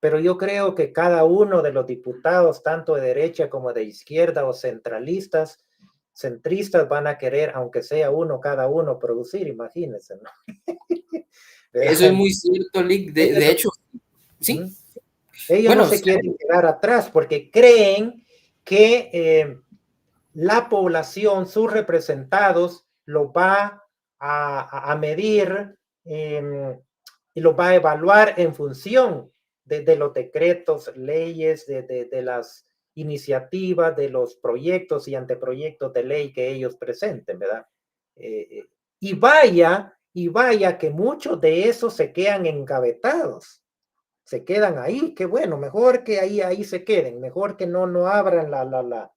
Pero yo creo que cada uno de los diputados, tanto de derecha como de izquierda o centristas, van a querer, aunque sea uno cada uno, producir, imagínense, ¿no? Eso es muy cierto, Lick. De hecho, sí. Ellos bueno, no se quieren quedar atrás porque creen que la población, sus representados, lo va a medir y lo va a evaluar en función de los decretos, leyes, de las iniciativas, de los proyectos y anteproyectos de ley que ellos presenten, ¿verdad? Y vaya que muchos de esos se quedan engavetados. Se quedan ahí, qué bueno, mejor que ahí se queden, mejor que no abran la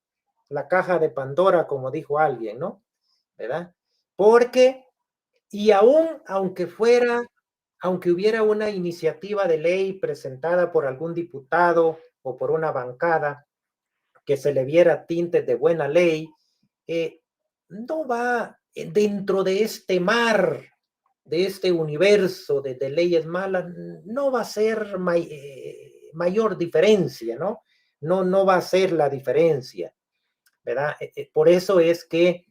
caja de Pandora, como dijo alguien, ¿no? ¿Verdad? Porque, y aunque hubiera una iniciativa de ley presentada por algún diputado o por una bancada que se le viera tintes de buena ley, no va dentro de este mar, de este universo de leyes malas, no va a ser mayor diferencia, ¿no? No va a ser la diferencia, ¿verdad? Por eso es que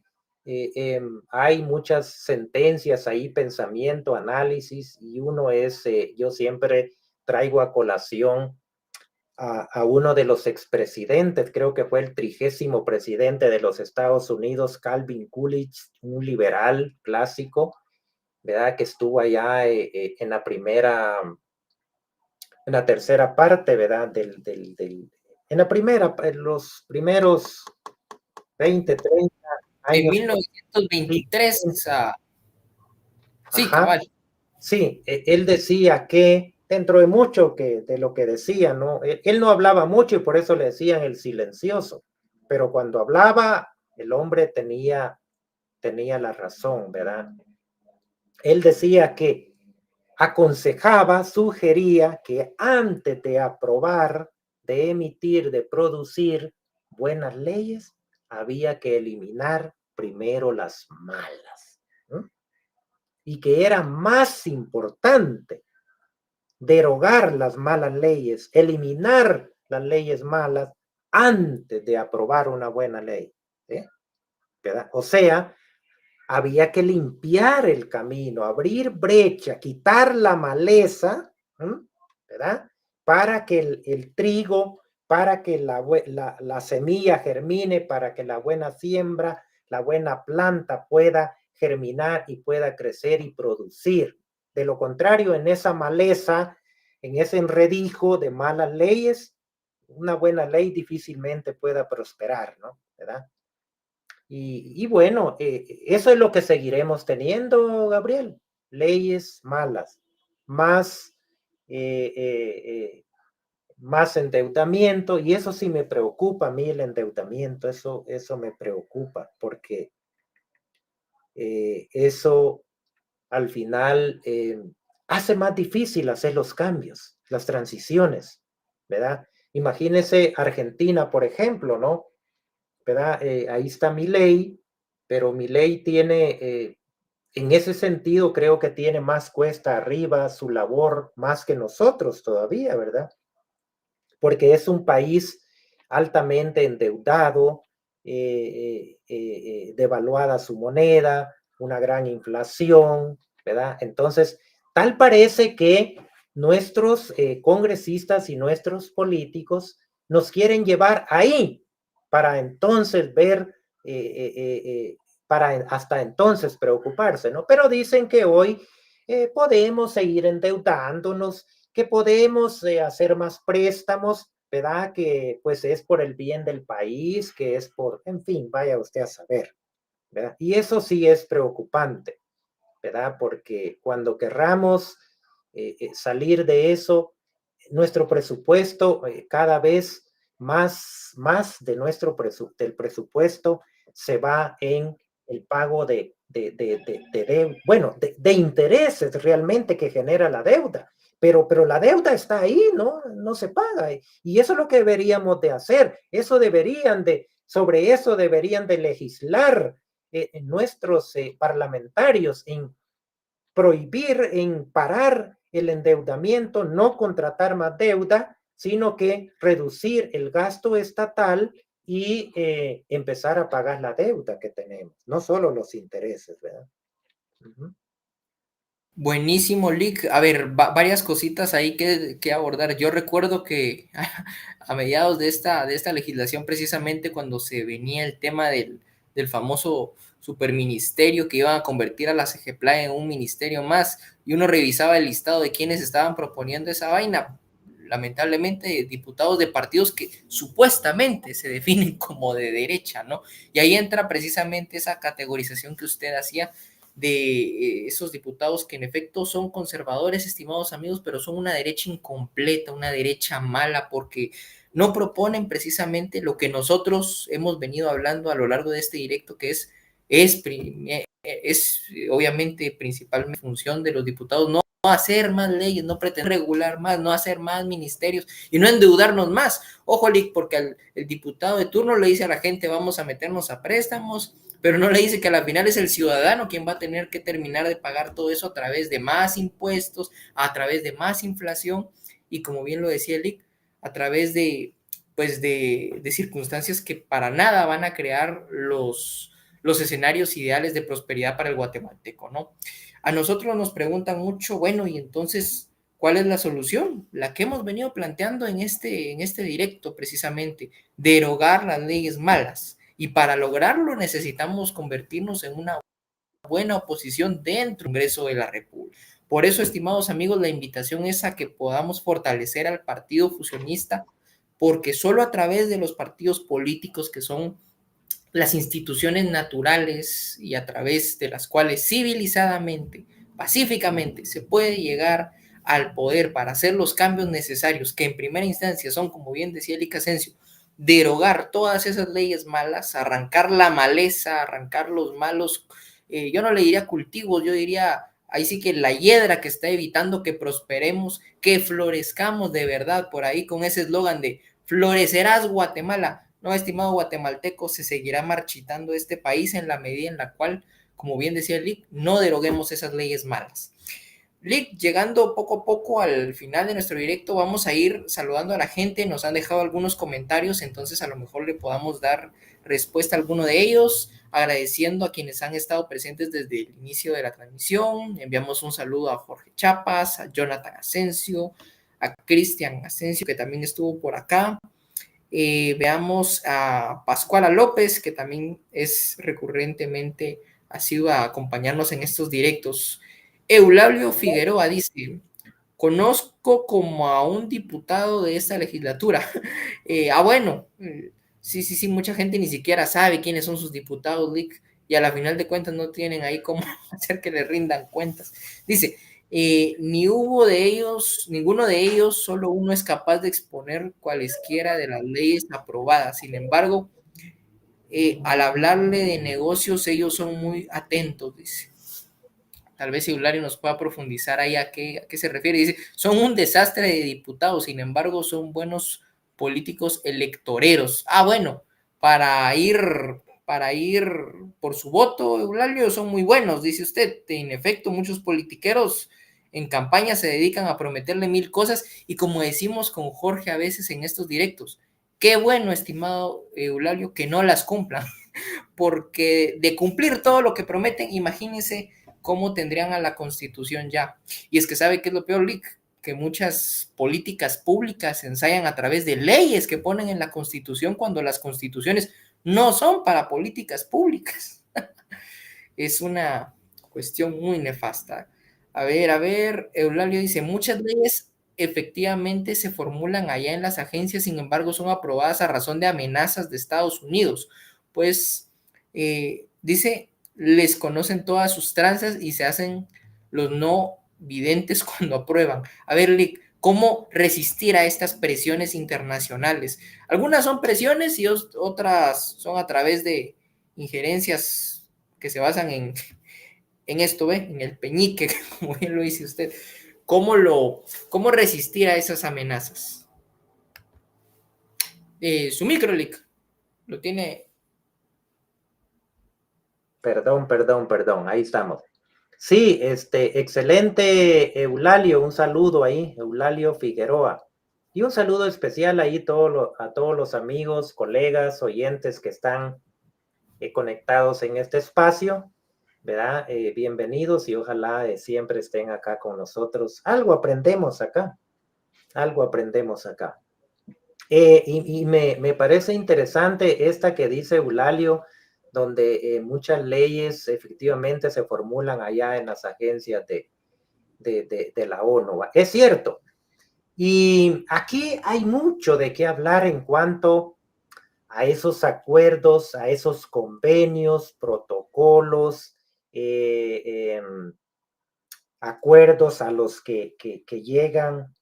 hay muchas sentencias ahí, pensamiento, análisis, y uno es, yo siempre traigo a colación a uno de los expresidentes, creo que fue el 30º presidente de los Estados Unidos, Calvin Coolidge, un liberal clásico, ¿verdad? Que estuvo allá en la tercera parte, ¿verdad? En los primeros 20, 30 años. En 1923, sí, cabal. Sí, él decía que dentro de mucho de lo que decía, ¿no? Él no hablaba mucho y por eso le decían el silencioso, pero cuando hablaba, el hombre tenía la razón, ¿verdad? Él decía que aconsejaba, sugería que antes de aprobar, de emitir, de producir buenas leyes, había que eliminar primero las malas, ¿no? Y que era más importante derogar las malas leyes, eliminar las leyes malas antes de aprobar una buena ley, ¿sí? ¿Verdad? O sea, había que limpiar el camino, abrir brecha, quitar la maleza, ¿verdad? Para que el trigo, para que la semilla germine, para que la buena siembra, la buena planta pueda germinar y pueda crecer y producir. De lo contrario, en esa maleza, en ese enredijo de malas leyes, una buena ley difícilmente pueda prosperar, ¿no? ¿Verdad? Y bueno, eso es lo que seguiremos teniendo, Gabriel. Leyes malas, más endeudamiento, y eso sí me preocupa a mí, el endeudamiento, eso me preocupa, porque eso al final hace más difícil hacer los cambios, las transiciones, ¿verdad? Imagínese Argentina, por ejemplo, ¿no? ¿Verdad? Ahí está Milei, pero Milei tiene, en ese sentido, creo que tiene más cuesta arriba su labor, más que nosotros todavía, ¿verdad? Porque es un país altamente endeudado, devaluada su moneda, una gran inflación, ¿verdad? Entonces, tal parece que nuestros congresistas y nuestros políticos nos quieren llevar ahí para entonces ver, para hasta entonces preocuparse, ¿no? Pero dicen que hoy podemos seguir endeudándonos, que podemos hacer más préstamos, ¿verdad? Que pues es por el bien del país, que es por, en fin, vaya usted a saber, ¿verdad? Y eso sí es preocupante, ¿verdad? Porque cuando querramos salir de eso, nuestro presupuesto cada vez más de del presupuesto se va en el pago de intereses realmente que genera la deuda. Pero la deuda está ahí, no se paga. Y eso es lo que deberíamos de hacer. Sobre eso deberían de legislar nuestros parlamentarios en prohibir, en parar el endeudamiento, no contratar más deuda, sino que reducir el gasto estatal y empezar a pagar la deuda que tenemos, no solo los intereses, ¿verdad? Uh-huh. Buenísimo, Lick. A ver, varias cositas ahí que abordar. Yo recuerdo que a mediados de esta legislación, precisamente cuando se venía el tema del famoso superministerio que iban a convertir a la CGPLAE en un ministerio más, y uno revisaba el listado de quienes estaban proponiendo esa vaina, lamentablemente diputados de partidos que supuestamente se definen como de derecha, ¿no? Y ahí entra precisamente esa categorización que usted hacía de esos diputados que en efecto son conservadores, estimados amigos, pero son una derecha incompleta, una derecha mala, porque no proponen precisamente lo que nosotros hemos venido hablando a lo largo de este directo, que es obviamente principalmente función de los diputados, no hacer más leyes, no pretender regular más, no hacer más ministerios y no endeudarnos más. Ojo, Lick, porque el diputado de turno le dice a la gente vamos a meternos a préstamos, pero no le dice que al final es el ciudadano quien va a tener que terminar de pagar todo eso a través de más impuestos, a través de más inflación y como bien lo decía Lick, a través de, pues de circunstancias que para nada van a crear los escenarios ideales de prosperidad para el guatemalteco, ¿no? A nosotros nos preguntan mucho, bueno, y entonces, ¿cuál es la solución? La que hemos venido planteando en este directo, precisamente, derogar las leyes malas. Y para lograrlo necesitamos convertirnos en una buena oposición dentro del Congreso de la República. Por eso, estimados amigos, la invitación es a que podamos fortalecer al partido fusionista, porque solo a través de los partidos políticos que son las instituciones naturales y a través de las cuales civilizadamente, pacíficamente, se puede llegar al poder para hacer los cambios necesarios, que en primera instancia son, como bien decía Elic Asensio, derogar todas esas leyes malas, arrancar la maleza, arrancar los malos, yo no le diría cultivos, yo diría, ahí sí que la hiedra que está evitando que prosperemos, que florezcamos de verdad, por ahí con ese eslogan de florecerás Guatemala. No, estimado guatemalteco, se seguirá marchitando este país en la medida en la cual, como bien decía Lick, no deroguemos esas leyes malas. Lick, llegando poco a poco al final de nuestro directo, vamos a ir saludando a la gente, nos han dejado algunos comentarios, entonces a lo mejor le podamos dar respuesta a alguno de ellos, agradeciendo a quienes han estado presentes desde el inicio de la transmisión. Enviamos un saludo a Jorge Chapas, a Jonathan Asensio, a Cristian Asensio, que también estuvo por acá. Veamos a Pascuala López, que también es recurrentemente ha sido a acompañarnos en estos directos. Eulalio Figueroa dice, conozco como a un diputado de esta legislatura. Bueno, sí, mucha gente ni siquiera sabe quiénes son sus diputados, Lick, y a la final de cuentas no tienen ahí cómo hacer que le rindan cuentas. Dice, ninguno de ellos, solo uno es capaz de exponer cualesquiera de las leyes aprobadas. Sin embargo, al hablarle de negocios, ellos son muy atentos, dice. Tal vez Eulario nos pueda profundizar ahí a qué se refiere. Dice, son un desastre de diputados, sin embargo, son buenos políticos electoreros. Bueno, para ir por su voto, Eulario, son muy buenos, dice usted. En efecto, muchos politiqueros en campaña se dedican a prometerle mil cosas y como decimos con Jorge a veces en estos directos, qué bueno, estimado Eulario, que no las cumplan, porque de cumplir todo lo que prometen, imagínense cómo tendrían a la Constitución ya. Y es que sabe qué es lo peor, Lick, que muchas políticas públicas se ensayan a través de leyes que ponen en la Constitución cuando las constituciones no son para políticas públicas. Es una cuestión muy nefasta. A ver, Eulalio dice, muchas leyes efectivamente se formulan allá en las agencias, sin embargo son aprobadas a razón de amenazas de Estados Unidos. Pues, dice, les conocen todas sus tranzas y se hacen los no videntes cuando aprueban. A ver, Lick, ¿cómo resistir a estas presiones internacionales? Algunas son presiones y otras son a través de injerencias que se basan en esto, ¿ve? En el peñique, como bien lo dice usted. ¿Cómo resistir a esas amenazas? Su micro, Lick, lo tiene. Perdón, ahí estamos. Sí, excelente, Eulalio, un saludo ahí, Eulalio Figueroa. Y un saludo especial ahí a todos los amigos, colegas, oyentes que están conectados en este espacio, ¿verdad? Bienvenidos y ojalá siempre estén acá con nosotros. Algo aprendemos acá, algo aprendemos acá. Y me parece interesante esta que dice Eulalio, donde muchas leyes efectivamente se formulan allá en las agencias de la ONU. Es cierto. Y aquí hay mucho de qué hablar en cuanto a esos acuerdos, a esos convenios, protocolos, acuerdos a los que llegan.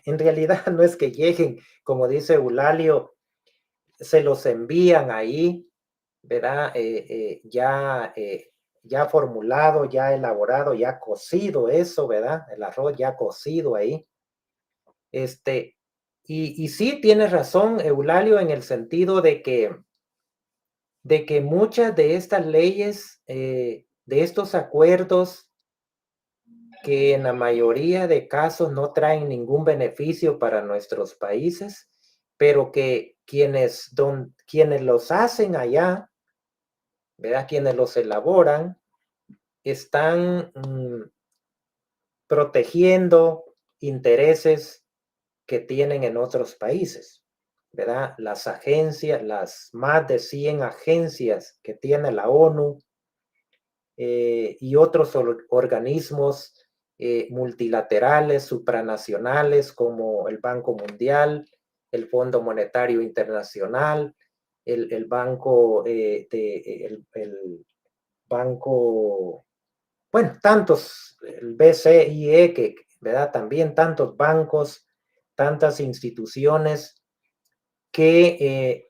En realidad no es que lleguen, como dice Eulalio, se los envían ahí, ¿verdad? Ya formulado, ya elaborado, ya cocido eso, ¿verdad? El arroz ya cocido ahí. Y sí tienes razón, Eulalio, en el sentido de que muchas de estas leyes, de estos acuerdos, que en la mayoría de casos no traen ningún beneficio para nuestros países, pero que quienes los hacen allá, ¿verdad? Quienes los elaboran, están protegiendo intereses que tienen en otros países, ¿verdad? Las agencias, las más de 100 agencias que tiene la ONU y otros organismos multilaterales, supranacionales, como el Banco Mundial, el Fondo Monetario Internacional, el banco, el banco, bueno, tantos, el BCIE, que, ¿verdad? También tantos bancos, tantas instituciones que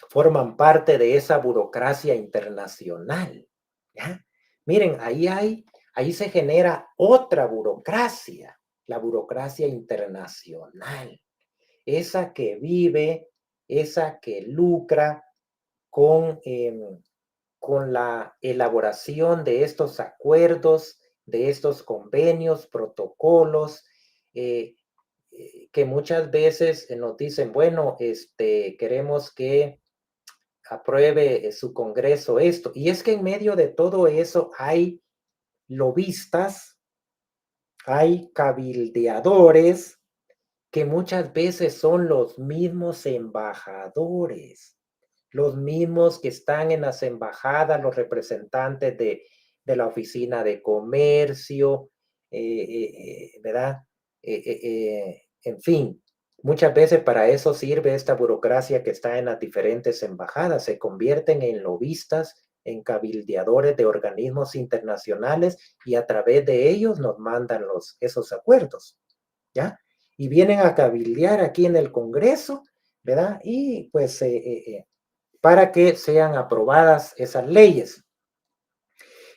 forman parte de esa burocracia internacional, ¿ya? Miren, ahí se genera otra burocracia, la burocracia internacional, esa que vive, esa que lucra con la elaboración de estos acuerdos, de estos convenios, protocolos, que muchas veces nos dicen, bueno, queremos que apruebe su Congreso esto. Y es que en medio de todo eso hay lobistas, hay cabildeadores, que muchas veces son los mismos embajadores, los mismos que están en las embajadas, los representantes de la oficina de comercio, ¿verdad? En fin, muchas veces para eso sirve esta burocracia que está en las diferentes embajadas. Se convierten en lobistas, en cabildeadores de organismos internacionales y a través de ellos nos mandan esos acuerdos, ¿ya? Y vienen a cabildear aquí en el Congreso, ¿verdad? Y pues para que sean aprobadas esas leyes.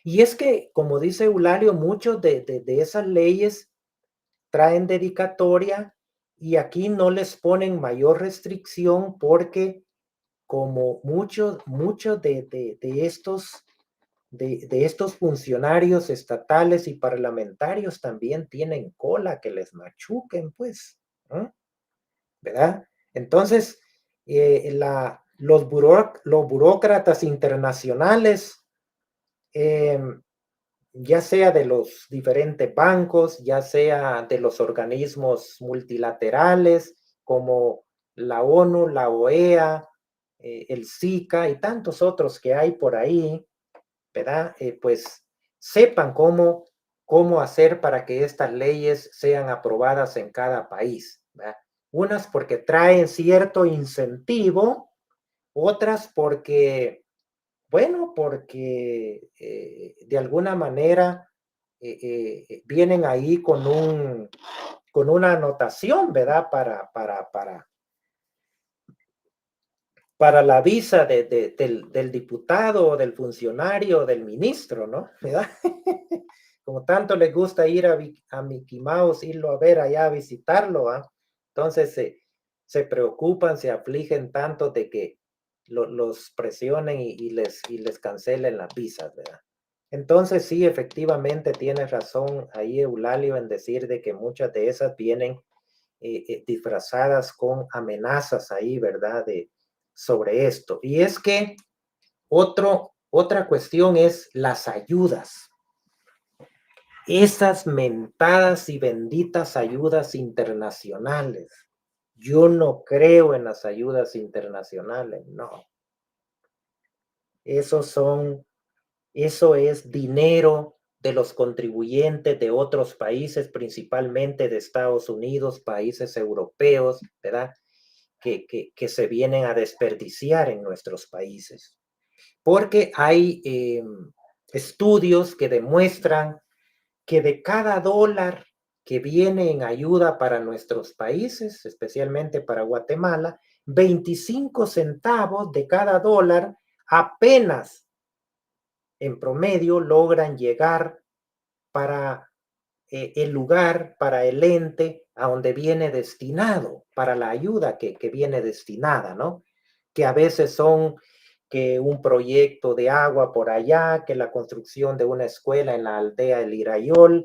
Y es que, como dice Eulalio, muchos de esas leyes traen dedicatoria y aquí no les ponen mayor restricción porque como muchos de estos funcionarios estatales y parlamentarios también tienen cola que les machuquen, pues, ¿no? ¿Verdad? Entonces, los burócratas internacionales, ya sea de los diferentes bancos, ya sea de los organismos multilaterales como la ONU, la OEA, el SICA y tantos otros que hay por ahí, ¿verdad? Pues sepan cómo hacer para que estas leyes sean aprobadas en cada país, ¿verdad? Unas porque traen cierto incentivo, otras porque, bueno, porque de alguna manera vienen ahí con una anotación, ¿verdad? Para la visa del diputado o del funcionario o del ministro, ¿no? ¿Verdad? Como tanto les gusta ir a Mickey Mouse, irlo a ver allá, a visitarlo, ¿ah? Entonces se preocupan, se afligen tanto de que los presionen y les cancelen las visas, ¿verdad? Entonces sí, efectivamente tienes razón ahí, Eulalio, en decir de que muchas de esas vienen disfrazadas con amenazas ahí, ¿verdad? Sobre esto. Y es que otra cuestión es las ayudas. Esas mentadas y benditas ayudas internacionales. Yo no creo en las ayudas internacionales, no. Eso es dinero de los contribuyentes de otros países, principalmente de Estados Unidos, países europeos, ¿verdad? Que se vienen a desperdiciar en nuestros países. Porque hay estudios que demuestran que de cada dólar que viene en ayuda para nuestros países, especialmente para Guatemala, 25 centavos de cada dólar apenas en promedio logran llegar para el lugar, para el ente a donde viene destinado, para la ayuda que viene destinada, ¿no? Que a veces son que un proyecto de agua por allá, que la construcción de una escuela en la aldea El Irayol,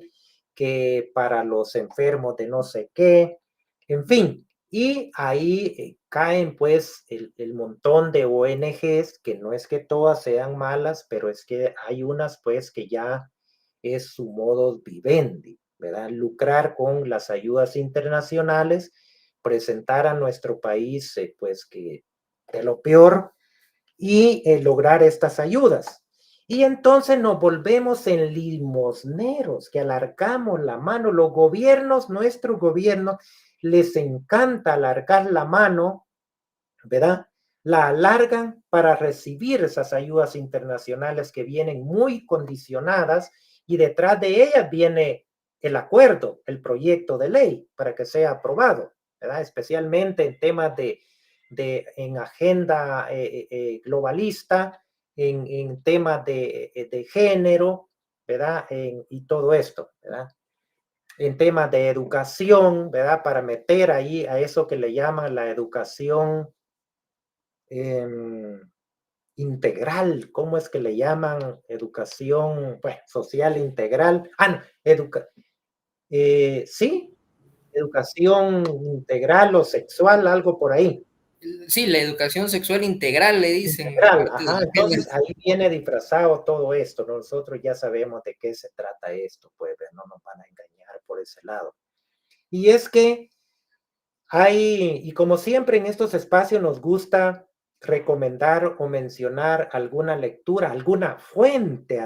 que para los enfermos de no sé qué, en fin. Y ahí caen pues el montón de ONGs, que no es que todas sean malas, pero es que hay unas pues que ya es su modus vivendi, ¿verdad? Lucrar con las ayudas internacionales, presentar a nuestro país pues que de lo peor y lograr estas ayudas. Y entonces nos volvemos en limosneros, que alargamos la mano. Los gobiernos, nuestro gobierno, les encanta alargar la mano, ¿verdad? La alargan para recibir esas ayudas internacionales que vienen muy condicionadas y detrás de ellas viene el acuerdo, el proyecto de ley para que sea aprobado, ¿verdad? Especialmente en temas en agenda globalista, en temas de género, ¿verdad? Y todo esto, ¿verdad? En temas de educación, ¿verdad? Para meter ahí a eso que le llaman la educación integral, ¿cómo es que le llaman? Educación pues, social integral. No, sí, educación integral o sexual, algo por ahí. Sí, la educación sexual integral, le dicen. Integral, ajá. Entonces ahí viene disfrazado todo esto. Nosotros ya sabemos de qué se trata esto, pues no nos van a engañar por ese lado. Y es que y como siempre en estos espacios nos gusta recomendar o mencionar alguna lectura, alguna fuente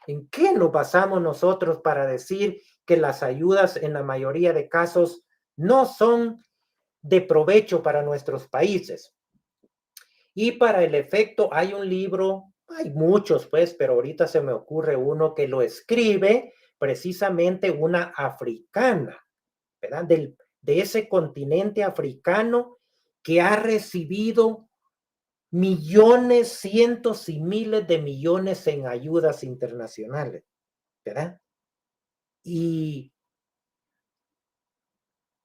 en qué nos basamos nosotros para decir que las ayudas en la mayoría de casos no son de provecho para nuestros países. Y para el efecto hay un libro, hay muchos pues, pero ahorita se me ocurre uno que lo escribe precisamente una africana, ¿verdad? De ese continente africano que ha recibido millones, cientos y miles de millones en ayudas internacionales, ¿verdad? Y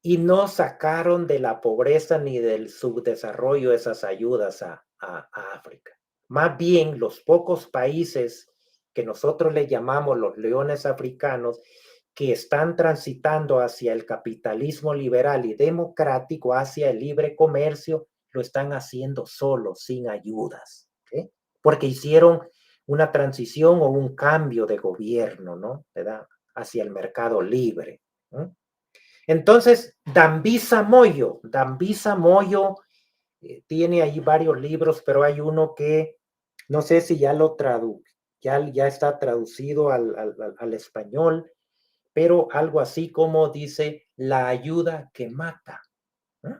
no sacaron de la pobreza ni del subdesarrollo esas ayudas a África. Más bien, los pocos países que nosotros le llamamos los leones africanos, que están transitando hacia el capitalismo liberal y democrático, hacia el libre comercio, lo están haciendo solos, sin ayudas, ¿sí? Porque hicieron una transición o un cambio de gobierno, ¿no? ¿Verdad? Hacia el mercado libre, ¿no? Entonces, Dambisa Moyo tiene ahí varios libros, pero hay uno que no sé si ya ya está traducido al español, pero algo así como dice la ayuda que mata. ¿Eh?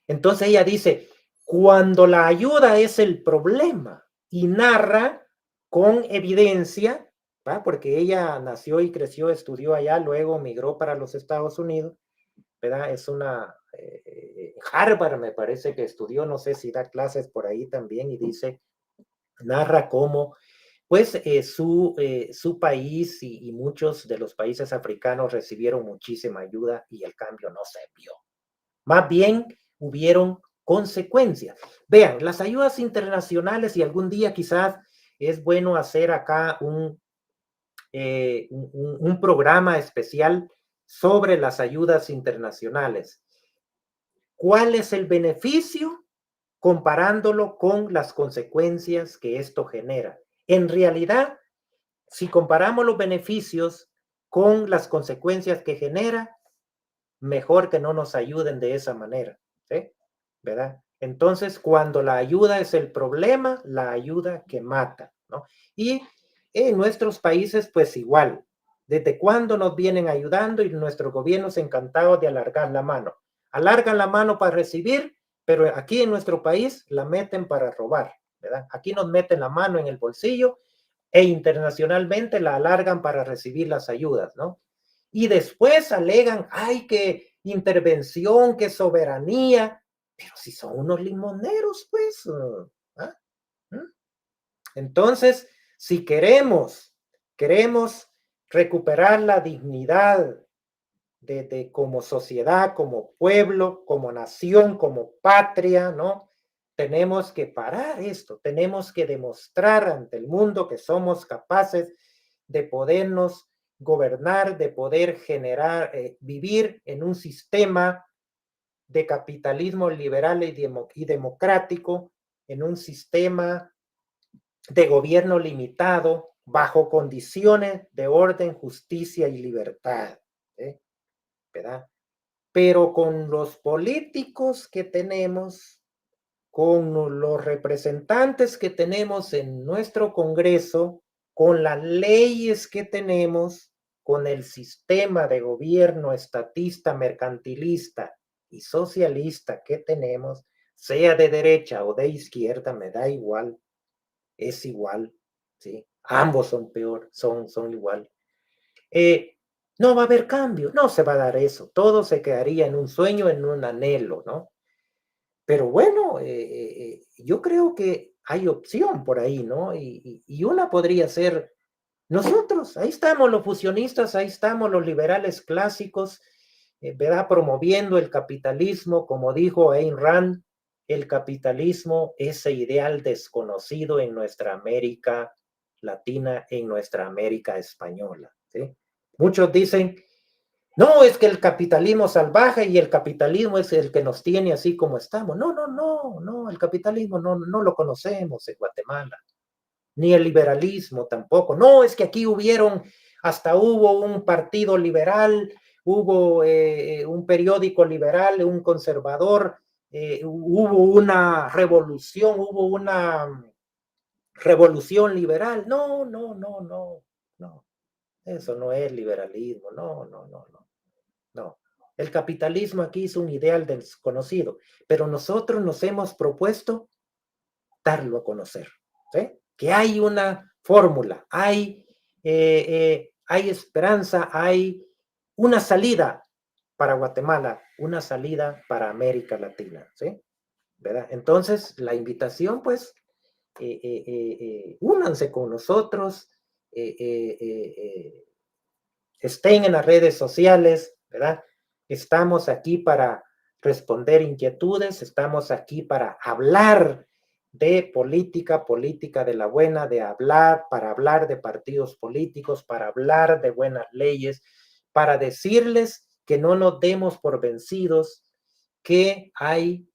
Entonces ella dice, cuando la ayuda es el problema y narra con evidencia, ¿va? Porque ella nació y creció, estudió allá, luego migró para los Estados Unidos, ¿verdad? Es una Harvard, me parece que estudió, no sé si da clases por ahí también, y dice, narra cómo pues su país y muchos de los países africanos recibieron muchísima ayuda y el cambio no se vio. Más bien hubieron consecuencias. Vean, las ayudas internacionales, y algún día quizás es bueno hacer acá un programa especial sobre las ayudas internacionales. ¿Cuál es el beneficio comparándolo con las consecuencias que esto genera? En realidad, si comparamos los beneficios con las consecuencias que genera, mejor que no nos ayuden de esa manera, ¿sí? ¿Verdad? Entonces, cuando la ayuda es el problema, la ayuda que mata, ¿no? Y en nuestros países, pues igual. ¿Desde cuándo nos vienen ayudando y nuestros gobiernos encantados de alargar la mano? Alargan la mano para recibir, pero aquí en nuestro país la meten para robar, ¿verdad? Aquí nos meten la mano en el bolsillo e internacionalmente la alargan para recibir las ayudas, ¿no? Y después alegan, ay, que intervención, que soberanía, pero si son unos limoneros, pues, ¿ah? Entonces, si queremos recuperar la dignidad de como sociedad, como pueblo, como nación, como patria, ¿no? Tenemos que parar esto, tenemos que demostrar ante el mundo que somos capaces de podernos gobernar, de poder generar, vivir en un sistema de capitalismo liberal y democrático, en un sistema de gobierno limitado, bajo condiciones de orden, justicia y libertad, ¿eh? ¿Verdad? Pero con los políticos que tenemos, con los representantes que tenemos en nuestro Congreso, con las leyes que tenemos, con el sistema de gobierno estatista, mercantilista y socialista que tenemos, sea de derecha o de izquierda, me da igual, es igual, ¿sí? Ambos son peor, son igual. No va a haber cambio, no se va a dar eso, todo se quedaría en un sueño, en un anhelo, ¿no? Pero bueno, yo creo que hay opción por ahí, ¿no? Y una podría ser nosotros, ahí estamos los fusionistas, ahí estamos los liberales clásicos, ¿verdad? Promoviendo el capitalismo, como dijo Ayn Rand, el capitalismo, ese ideal desconocido en nuestra América Latina, en nuestra América española, ¿sí? Muchos dicen, no, es que el capitalismo salvaje y el capitalismo es el que nos tiene así como estamos. No, el capitalismo no lo conocemos en Guatemala, ni el liberalismo tampoco. No, es que aquí hasta hubo un partido liberal, hubo un periódico liberal, un conservador, hubo una revolución liberal. No, eso no es liberalismo, no. El capitalismo aquí es un ideal desconocido, pero nosotros nos hemos propuesto darlo a conocer, ¿sí? Que hay una fórmula, hay esperanza, hay una salida para Guatemala, una salida para América Latina, ¿sí? ¿Verdad? Entonces, la invitación, pues, únanse con nosotros, estén en las redes sociales, ¿verdad? Estamos aquí para responder inquietudes, estamos aquí para hablar de política de la buena, para hablar de partidos políticos, para hablar de buenas leyes, para decirles que no nos demos por vencidos, que hay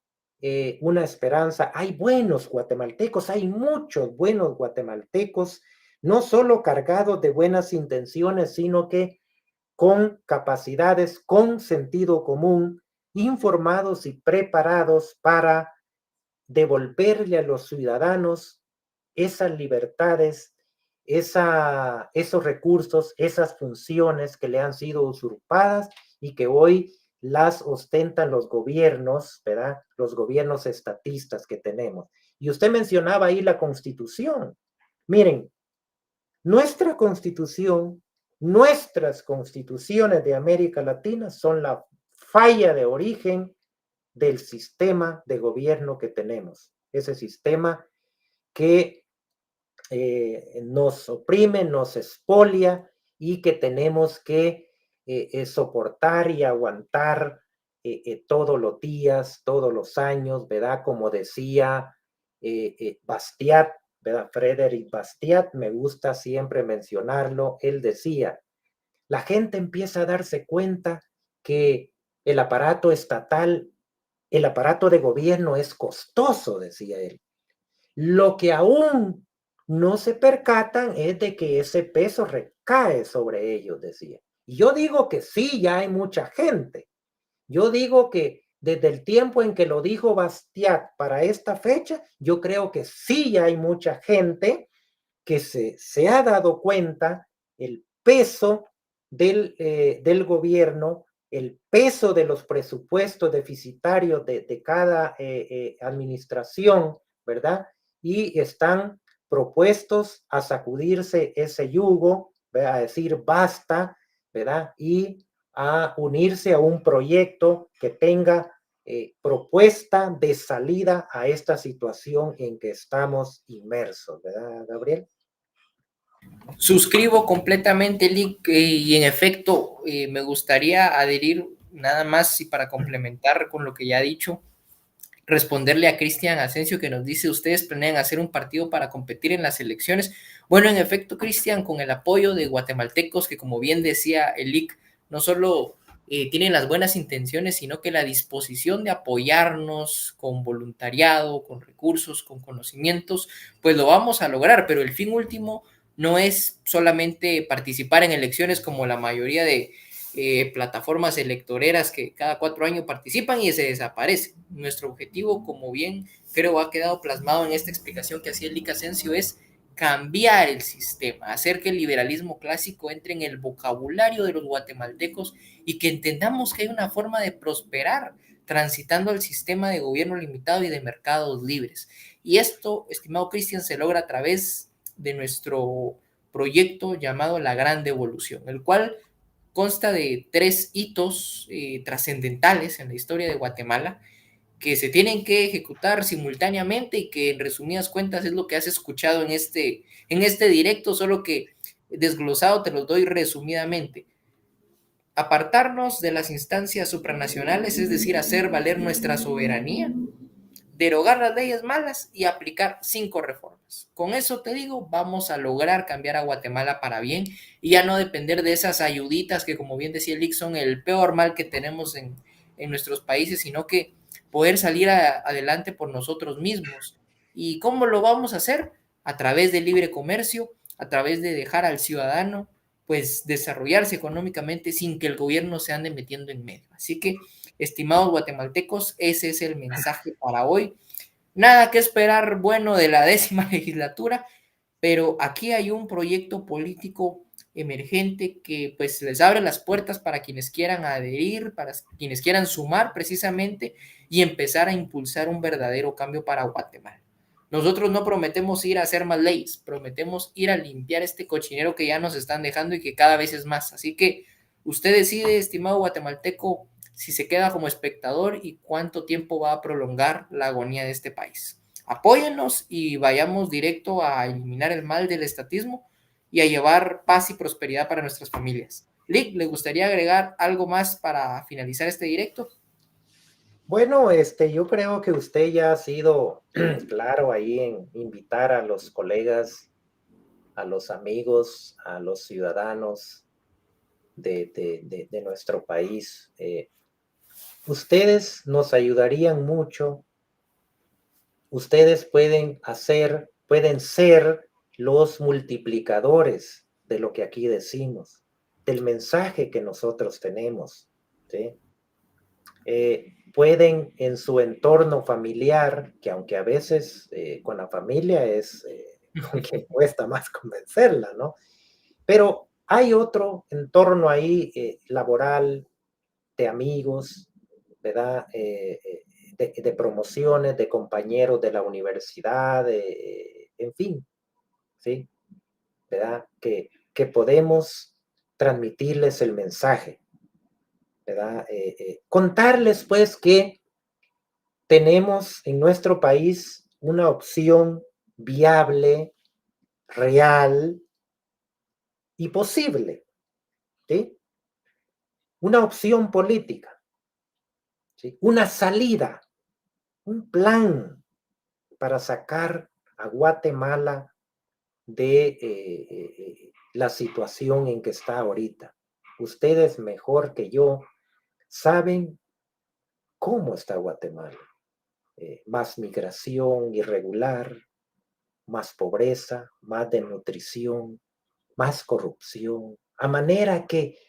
una esperanza, hay buenos guatemaltecos, hay muchos buenos guatemaltecos, no solo cargados de buenas intenciones, sino que con capacidades, con sentido común, informados y preparados para devolverle a los ciudadanos esas libertades, esos recursos, esas funciones que le han sido usurpadas y que hoy las ostentan los gobiernos, ¿verdad? Los gobiernos estatistas que tenemos. Y usted mencionaba ahí la Constitución. Miren, nuestra Constitución, nuestras constituciones de América Latina son la falla de origen del sistema de gobierno que tenemos. Ese sistema que nos oprime, nos expolia y que tenemos que soportar y aguantar todos los días, todos los años, ¿verdad? Como decía Bastiat, ¿verdad? Frédéric Bastiat, me gusta siempre mencionarlo, él decía, la gente empieza a darse cuenta que el aparato estatal, el aparato de gobierno es costoso, decía él. Lo que aún no se percatan es de que ese peso recae sobre ellos, decía. Y yo digo que sí, ya hay mucha gente. Yo digo que desde el tiempo en que lo dijo Bastiat para esta fecha, yo creo que sí ya hay mucha gente que se ha dado cuenta el peso del gobierno, el peso de los presupuestos deficitarios de cada administración, ¿verdad? Y están propuestos a sacudirse ese yugo, ¿verdad? A decir basta, ¿verdad? Y a unirse a un proyecto que tenga propuesta de salida a esta situación en que estamos inmersos, ¿verdad, Gabriel? Suscribo completamente, Lick, y en efecto, me gustaría adherir nada más y para complementar con lo que ya ha dicho, responderle a Cristian Asensio que nos dice, ¿ustedes planean hacer un partido para competir en las elecciones? Bueno, en efecto, Cristian, con el apoyo de guatemaltecos que, como bien decía el Lick, no solo tienen las buenas intenciones, sino que la disposición de apoyarnos con voluntariado, con recursos, con conocimientos, pues lo vamos a lograr, pero el fin último no es solamente participar en elecciones como la mayoría de plataformas electoreras que cada 4 años participan y se desaparecen. Nuestro objetivo, como bien creo ha quedado plasmado en esta explicación que hacía el Lick Asensio, es cambiar el sistema, hacer que el liberalismo clásico entre en el vocabulario de los guatemaltecos y que entendamos que hay una forma de prosperar transitando el sistema de gobierno limitado y de mercados libres. Y esto, estimado Cristian, se logra a través de nuestro proyecto llamado La Gran Devolución, el cual consta de 3 hitos trascendentales en la historia de Guatemala que se tienen que ejecutar simultáneamente y que en resumidas cuentas es lo que has escuchado en este directo, solo que desglosado te los doy resumidamente. Apartarnos de las instancias supranacionales, es decir, hacer valer nuestra soberanía, derogar las leyes malas y aplicar 5 reformas. Con eso te digo, vamos a lograr cambiar a Guatemala para bien y ya no depender de esas ayuditas que, como bien decía Lick, son el peor mal que tenemos en nuestros países, sino que poder salir adelante por nosotros mismos. ¿Y cómo lo vamos a hacer? A través del libre comercio, a través de dejar al ciudadano pues desarrollarse económicamente sin que el gobierno se ande metiendo en medio. Así que, estimados guatemaltecos, ese es el mensaje para hoy. Nada que esperar bueno de la 10ª legislatura, pero aquí hay un proyecto político emergente que pues les abre las puertas para quienes quieran adherir, para quienes quieran sumar precisamente y empezar a impulsar un verdadero cambio para Guatemala. Nosotros no prometemos ir a hacer más leyes, prometemos ir a limpiar este cochinero que ya nos están dejando y que cada vez es más. Así que usted decide, estimado guatemalteco, si se queda como espectador y cuánto tiempo va a prolongar la agonía de este país. Apóyennos y vayamos directo a eliminar el mal del estatismo y a llevar paz y prosperidad para nuestras familias. Lick, ¿le gustaría agregar algo más para finalizar este directo? Bueno, yo creo que usted ya ha sido claro ahí en invitar a los colegas, a los amigos, a los ciudadanos de nuestro país. Ustedes nos ayudarían mucho. Ustedes pueden ser los multiplicadores de lo que aquí decimos, del mensaje que nosotros tenemos, ¿sí? Pueden en su entorno familiar, que aunque a veces con la familia es con quien cuesta más convencerla, ¿no? Pero hay otro entorno ahí laboral, de amigos, ¿verdad? De promociones, de compañeros de la universidad, en fin, ¿sí? ¿Verdad? Que podemos transmitirles el mensaje, ¿verdad? Contarles pues que tenemos en nuestro país una opción viable, real y posible, ¿sí? Una opción política, ¿sí? Una salida, un plan para sacar a Guatemala de la situación en que está ahorita. Ustedes mejor que yo saben cómo está Guatemala. Más migración irregular, más pobreza, más desnutrición, más corrupción, a manera que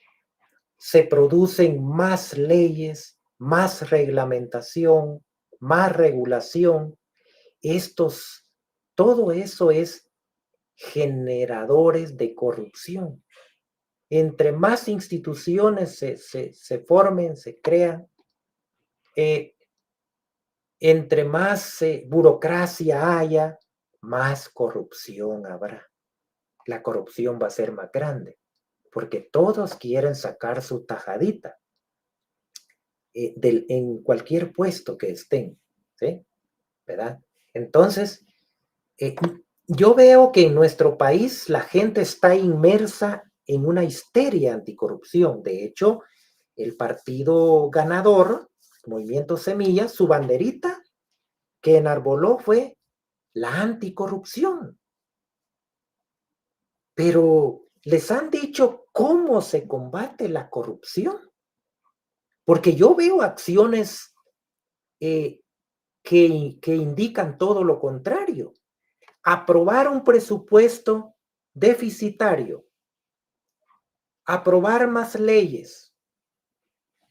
se producen más leyes, más reglamentación, más regulación. Todo eso es generadores de corrupción. Entre más instituciones se formen, se crean, entre más burocracia haya, más corrupción habrá. La corrupción va a ser más grande, porque todos quieren sacar su tajadita en cualquier puesto que estén, ¿sí? ¿Verdad? Entonces, yo veo que en nuestro país la gente está inmersa en una histeria anticorrupción. De hecho, el partido ganador, Movimiento Semilla, su banderita que enarboló fue la anticorrupción. Pero les han dicho cómo se combate la corrupción. Porque yo veo acciones que indican todo lo contrario. Aprobar un presupuesto deficitario, aprobar más leyes,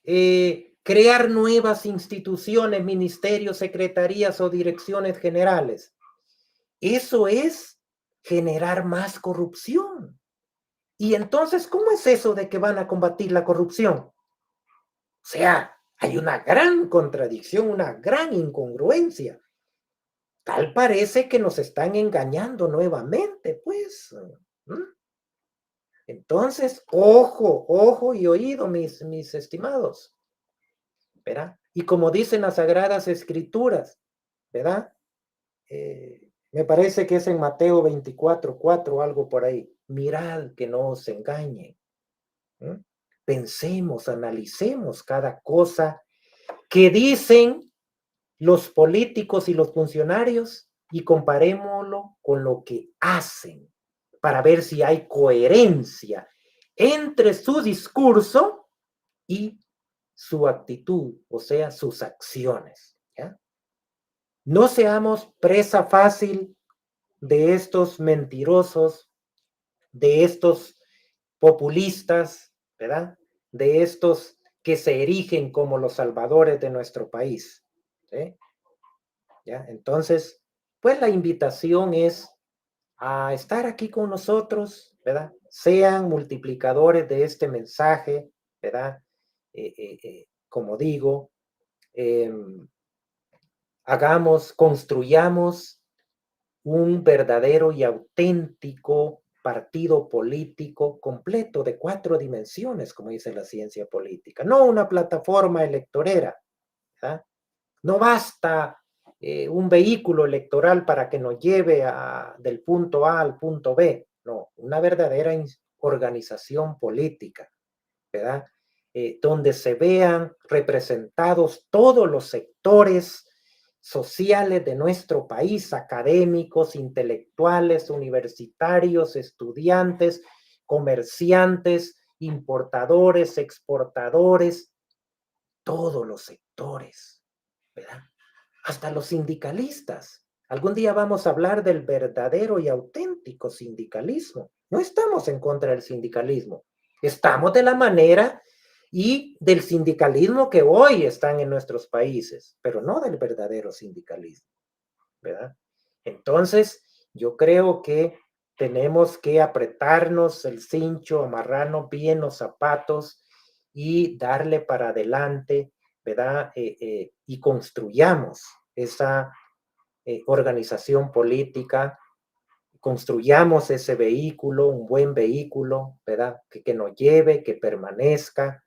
crear nuevas instituciones, ministerios, secretarías o direcciones generales. Eso es generar más corrupción. Y entonces, ¿cómo es eso de que van a combatir la corrupción? O sea, hay una gran contradicción, una gran incongruencia. Tal parece que nos están engañando nuevamente, pues. Entonces, ojo y oído, mis estimados, ¿verdad? Y como dicen las Sagradas Escrituras, ¿verdad? Me parece que es en Mateo 24:4, algo por ahí. Mirad que no os engañen. Pensemos, analicemos cada cosa que dicen los políticos y los funcionarios y comparémoslo con lo que hacen para ver si hay coherencia entre su discurso y su actitud, o sea, sus acciones. ¿Ya? No seamos presa fácil de estos mentirosos, de estos populistas, ¿verdad? De estos que se erigen como los salvadores de nuestro país. ¿Sí? ¿Ya? Entonces, pues la invitación es a estar aquí con nosotros, ¿verdad? Sean multiplicadores de este mensaje, ¿verdad? Como digo, construyamos un verdadero y auténtico partido político completo de 4 dimensiones, como dice la ciencia política, no una plataforma electorera, ¿verdad? No basta un vehículo electoral para que nos lleve del punto A al punto B, no, una verdadera organización política, ¿verdad? Donde se vean representados todos los sectores sociales de nuestro país, académicos, intelectuales, universitarios, estudiantes, comerciantes, importadores, exportadores, todos los sectores, ¿verdad? Hasta los sindicalistas. Algún día vamos a hablar del verdadero y auténtico sindicalismo. No estamos en contra del sindicalismo. Estamos de la manera y del sindicalismo que hoy están en nuestros países, pero no del verdadero sindicalismo, ¿verdad? Entonces, yo creo que tenemos que apretarnos el cincho, amarrarnos bien los zapatos y darle para adelante, ¿verdad? Y construyamos esa organización política, construyamos ese vehículo, un buen vehículo, ¿verdad? Que nos lleve, que permanezca,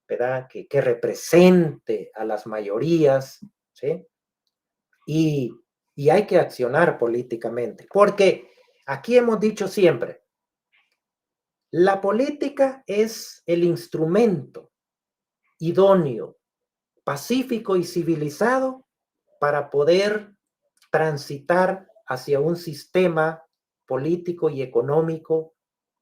¿verdad? Que represente a las mayorías, ¿sí? Y hay que accionar políticamente, porque aquí hemos dicho siempre, la política es el instrumento idóneo pacífico y civilizado para poder transitar hacia un sistema político y económico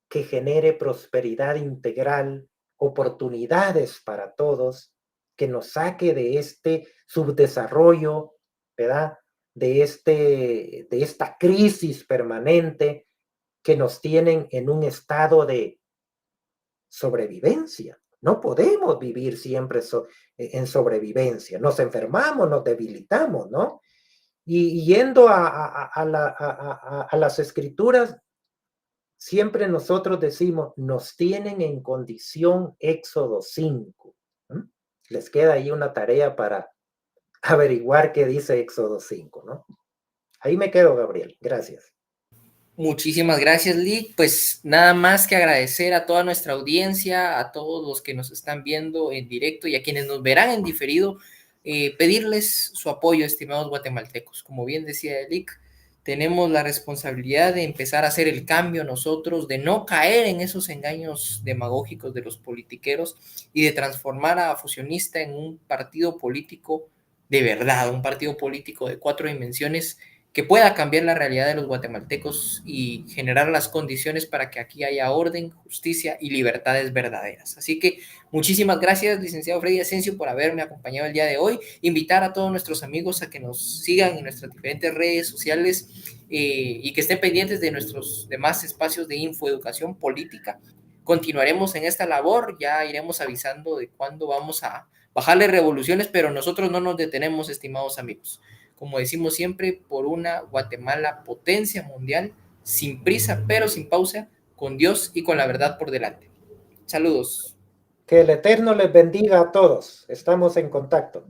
que genere prosperidad integral, oportunidades para todos, que nos saque de este subdesarrollo, ¿verdad? De esta crisis permanente que nos tienen en un estado de sobrevivencia. No podemos vivir siempre en sobrevivencia. Nos enfermamos, nos debilitamos, ¿no? Y yendo a las escrituras, siempre nosotros decimos, nos tienen en condición Éxodo 5. Les queda ahí una tarea para averiguar qué dice Éxodo 5, ¿no? Ahí me quedo, Gabriel. Gracias. Muchísimas gracias, Lick. Pues nada más que agradecer a toda nuestra audiencia, a todos los que nos están viendo en directo y a quienes nos verán en diferido, pedirles su apoyo, estimados guatemaltecos. Como bien decía Lick, tenemos la responsabilidad de empezar a hacer el cambio nosotros, de no caer en esos engaños demagógicos de los politiqueros y de transformar a Fusionista en un partido político de verdad, un partido político de 4 dimensiones que pueda cambiar la realidad de los guatemaltecos y generar las condiciones para que aquí haya orden, justicia y libertades verdaderas. Así que muchísimas gracias, licenciado Freddy Asensio, por haberme acompañado el día de hoy. Invitar a todos nuestros amigos a que nos sigan en nuestras diferentes redes sociales y que estén pendientes de nuestros demás espacios de infoeducación política. Continuaremos en esta labor, ya iremos avisando de cuándo vamos a bajarle revoluciones, pero nosotros no nos detenemos, estimados amigos. Como decimos siempre, por una Guatemala potencia mundial, sin prisa pero sin pausa, con Dios y con la verdad por delante. Saludos. Que el Eterno les bendiga a todos. Estamos en contacto.